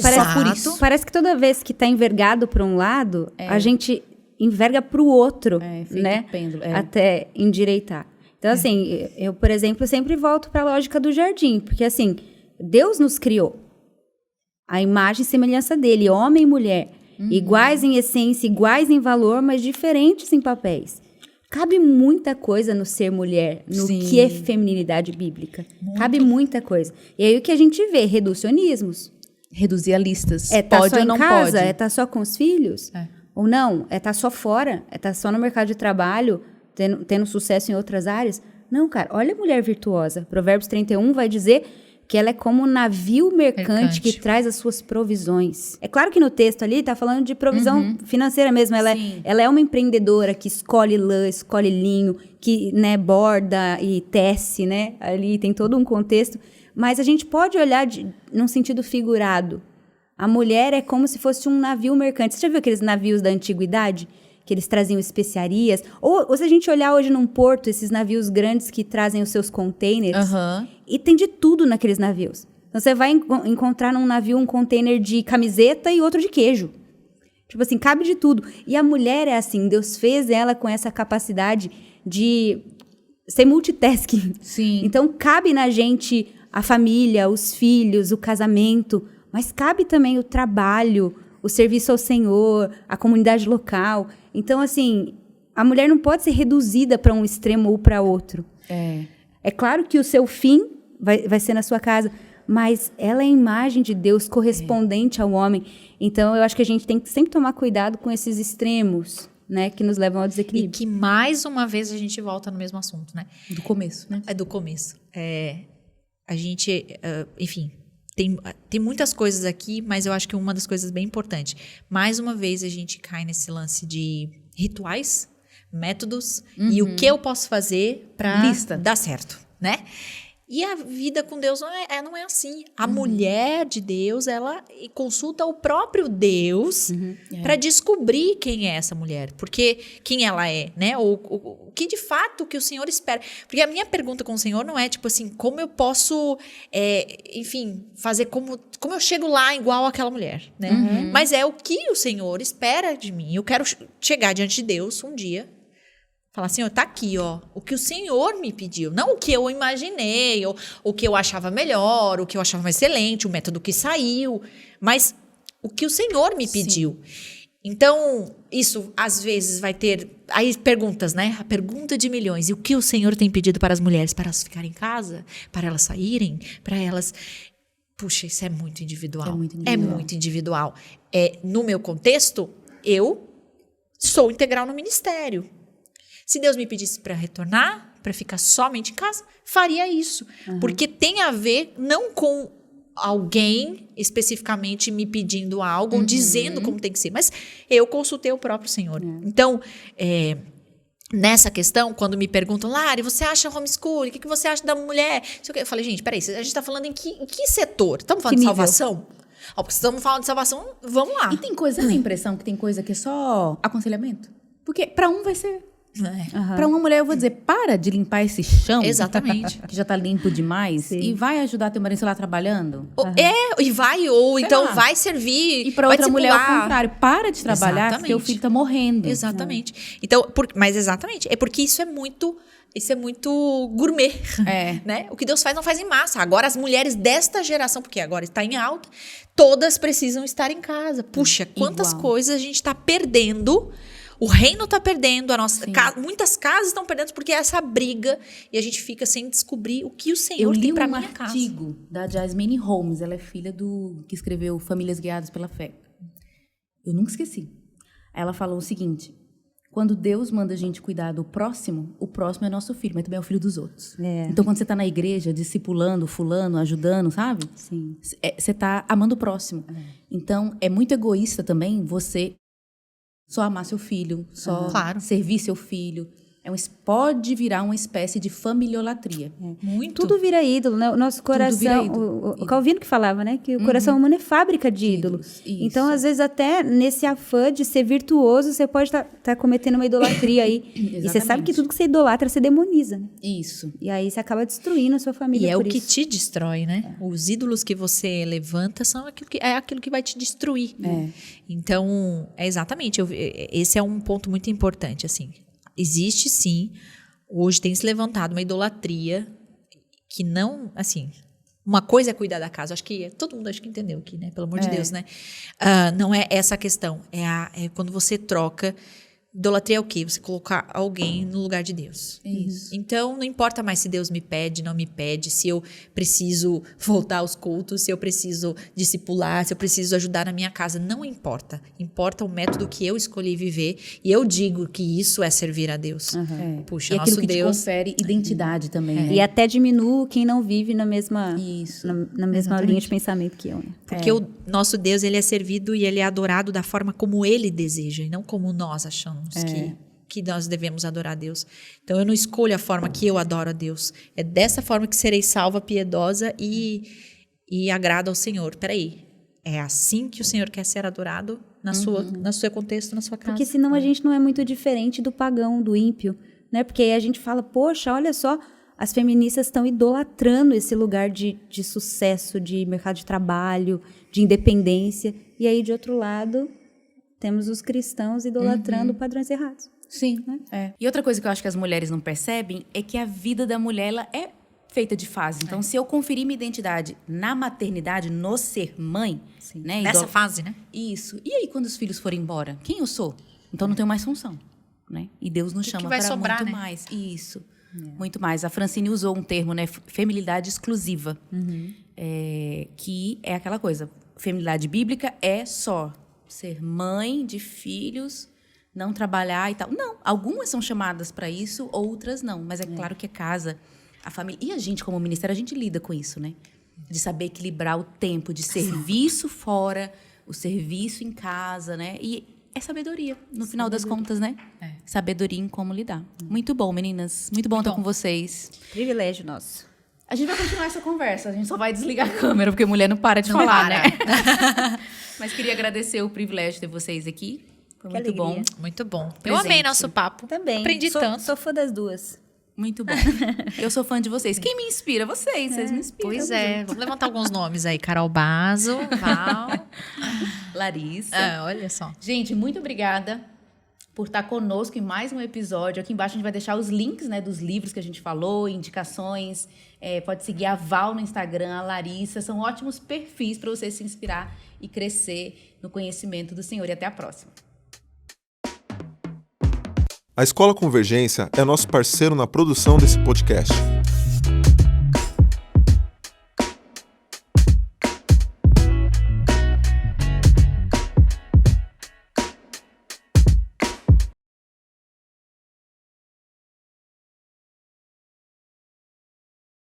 parece que toda vez que está envergado para um lado, a gente enverga para o outro, né? Pêndulo, até endireitar. Então, assim, eu, por exemplo, sempre volto para a lógica do jardim, porque, assim, Deus nos criou a imagem e semelhança dele, homem e mulher, iguais em essência, iguais em valor, mas diferentes em papéis. Cabe muita coisa no ser mulher, no que é feminilidade bíblica. Cabe muita coisa. E aí o que a gente vê? Reducionismos. Reduzir a listas. Pode ou não pode? Tá só com os filhos? Ou não? Tá só fora? Tá só no mercado de trabalho, tendo sucesso em outras áreas? Não, cara. Olha a mulher virtuosa. Provérbios 31 vai dizer que ela é como um navio mercante que traz as suas provisões. É claro que no texto ali tá falando de provisão financeira mesmo. Ela é uma empreendedora que escolhe lã, escolhe linho, que, né, borda e tece, né? Ali tem todo um contexto. Mas a gente pode olhar num sentido figurado. A mulher é como se fosse um navio mercante. Você já viu aqueles navios da antiguidade? Que eles traziam especiarias. Ou se a gente olhar hoje num porto, esses navios grandes que trazem os seus containers. E tem de tudo naqueles navios. Então, você vai encontrar num navio um container de camiseta e outro de queijo. Tipo assim, cabe de tudo. E a mulher é assim, Deus fez ela com essa capacidade de ser multitasking. Sim. Então, cabe na gente a família, os filhos, o casamento, mas cabe também o trabalho, o serviço ao Senhor, a comunidade local. Então, assim, a mulher não pode ser reduzida para um extremo ou para outro. É claro que o seu fim vai ser na sua casa, mas ela é a imagem de Deus correspondente ao homem. Então, eu acho que a gente tem que sempre tomar cuidado com esses extremos, né, que nos levam ao desequilíbrio. E que, mais uma vez, a gente volta no mesmo assunto, né? Do começo, né? É do começo. A gente, enfim, tem muitas coisas aqui, mas eu acho que uma das coisas bem importantes. Mais uma vez, a gente cai nesse lance de rituais, métodos e o que eu posso fazer para dar certo, né? E a vida com Deus não é assim. A mulher de Deus, ela consulta o próprio Deus para descobrir quem é essa mulher. Porque quem ela é, né? O que de fato que o Senhor espera. Porque a minha pergunta com o Senhor não é tipo assim, como eu posso, enfim, fazer como eu chego lá igual àquela mulher, né? Mas é o que o Senhor espera de mim. Eu quero chegar diante de Deus um dia, falar assim, tá aqui, ó, o que o Senhor me pediu, não o que eu imaginei, ou o que eu achava melhor, o que eu achava mais excelente, o método que saiu, mas o que o Senhor me pediu. Então, isso às vezes vai ter, aí perguntas, né? A pergunta de milhões, e o que o Senhor tem pedido para as mulheres? Para elas ficarem em casa? Para elas saírem? Para elas... Puxa, isso é muito individual. É muito individual. No meu contexto, eu sou integral no ministério. Se Deus me pedisse para retornar, para ficar somente em casa, faria isso. Porque tem a ver não com alguém especificamente me pedindo algo ou dizendo como tem que ser, mas eu consultei o próprio Senhor. Então, nessa questão, quando me perguntam, Lari, você acha homeschooling? O que você acha da mulher? Eu falei, gente, peraí, a gente está falando em que setor? Estamos falando de salvação? Porque se estamos falando de salvação, vamos lá. E tem coisa, tem a impressão que tem coisa que é só aconselhamento? Porque para um vai ser... Para uma mulher, eu vou dizer, para de limpar esse chão. Exatamente. Que já tá limpo demais. Sim. E vai ajudar teu marido lá trabalhando. Ou então vai servir. E para outra mulher, ao contrário, para de trabalhar, porque o filho tá morrendo. Exatamente. Então, mas exatamente. É porque isso é muito gourmet, né? O que Deus faz não faz em massa. Agora as mulheres desta geração, porque agora está em alta, todas precisam estar em casa. Puxa, quantas coisas a gente está perdendo. O reino está perdendo, muitas casas estão perdendo porque é essa briga e a gente fica sem descobrir o que o Senhor tem para minha casa. Eu li um artigo da Jasmine Holmes, ela é filha que escreveu Famílias Guiadas pela Fé. Eu nunca esqueci. Ela falou o seguinte, quando Deus manda a gente cuidar do próximo, o próximo é nosso filho, mas também é o filho dos outros. Então, quando você está na igreja, discipulando, fulano, ajudando, sabe? Sim. Você está amando o próximo. Então, é muito egoísta também você só amar seu filho, só servir seu filho. Pode virar uma espécie de familiolatria. Muito. Tudo vira ídolo, né? O nosso coração... O Calvino que falava, né? Que o coração humano é fábrica de ídolos. Então, às vezes, até nesse afã de ser virtuoso, você pode estar cometendo uma idolatria aí. E você sabe que tudo que você idolatra, você demoniza, né? Isso. E aí, você acaba destruindo a sua família. E é o que te destrói, né? Os ídolos que você levanta são aquilo que vai te destruir. Então, exatamente. Esse é um ponto muito importante, assim. Existe, sim, hoje tem se levantado uma idolatria que não, assim, uma coisa é cuidar da casa, acho que todo mundo entendeu aqui, né, pelo amor de Deus, né, não é essa a questão, é quando você troca Idolatria é o quê? Você colocar alguém no lugar de Deus. Isso. Então, não importa mais se Deus me pede, não me pede, se eu preciso voltar aos cultos, se eu preciso discipular, se eu preciso ajudar na minha casa. Não importa. Importa o método que eu escolhi viver. E eu digo que isso é servir a Deus. Puxa, E aquilo nosso que te Deus... confere identidade também, né? E até diminuo quem não vive na mesma, Isso. na mesma linha de pensamento que eu. Né? Porque o nosso Deus, ele é servido e ele é adorado da forma como ele deseja, e não como nós achamos que nós devemos adorar a Deus. Então, eu não escolho a forma que eu adoro a Deus. É dessa forma que serei salva, piedosa e agrado ao Senhor. Peraí, é assim que o Senhor quer ser adorado no seu contexto, na sua casa? Porque senão a gente não é muito diferente do pagão, do ímpio, né? Porque aí a gente fala, poxa, olha só, as feministas estão idolatrando esse lugar de sucesso, de mercado de trabalho, de independência. E aí, de outro lado, temos os cristãos idolatrando padrões errados. Sim. E outra coisa que eu acho que as mulheres não percebem é que a vida da mulher ela é feita de fases. Então, se eu conferir minha identidade na maternidade, no ser mãe, né? Nessa fase, né? Isso. E aí, quando os filhos forem embora? Quem eu sou? Então, não tenho mais função, né? E Deus nos chama vai para sobrar, muito né? mais. Isso. Muito mais. A Francine usou um termo, né? Feminilidade exclusiva. Que é aquela coisa. Feminilidade bíblica é só ser mãe de filhos, não trabalhar e tal. Não, algumas são chamadas para isso, outras não. Mas é claro que a casa, a família... E a gente, como ministério, a gente lida com isso, né? De saber equilibrar o tempo de serviço fora, o serviço em casa, né? E é sabedoria, no final das contas, né? Sabedoria em como lidar. Muito bom, meninas. Muito bom estar com vocês. Privilégio nosso. A gente vai continuar essa conversa. A gente só vai desligar a câmera, porque mulher não para de falar, né? Mas queria agradecer o privilégio de ter vocês aqui. Foi Que muito alegria. bom. Muito bom. Eu Presente. amei nosso papo. Também. Aprendi tanto. Sou fã das duas. Muito bom. Eu sou fã de vocês. Quem me inspira? Vocês. Vocês me inspiram. Pois é. Vamos levantar alguns nomes aí. Carol Bazo, Val. Larissa. Olha só. Gente, muito obrigada por estar conosco em mais um episódio. Aqui embaixo a gente vai deixar os links, né, dos livros que a gente falou, indicações. Pode seguir a Val no Instagram, a Larissa. São ótimos perfis para você se inspirar e crescer no conhecimento do Senhor. E até a próxima. A Escola Convergência é nosso parceiro na produção desse podcast.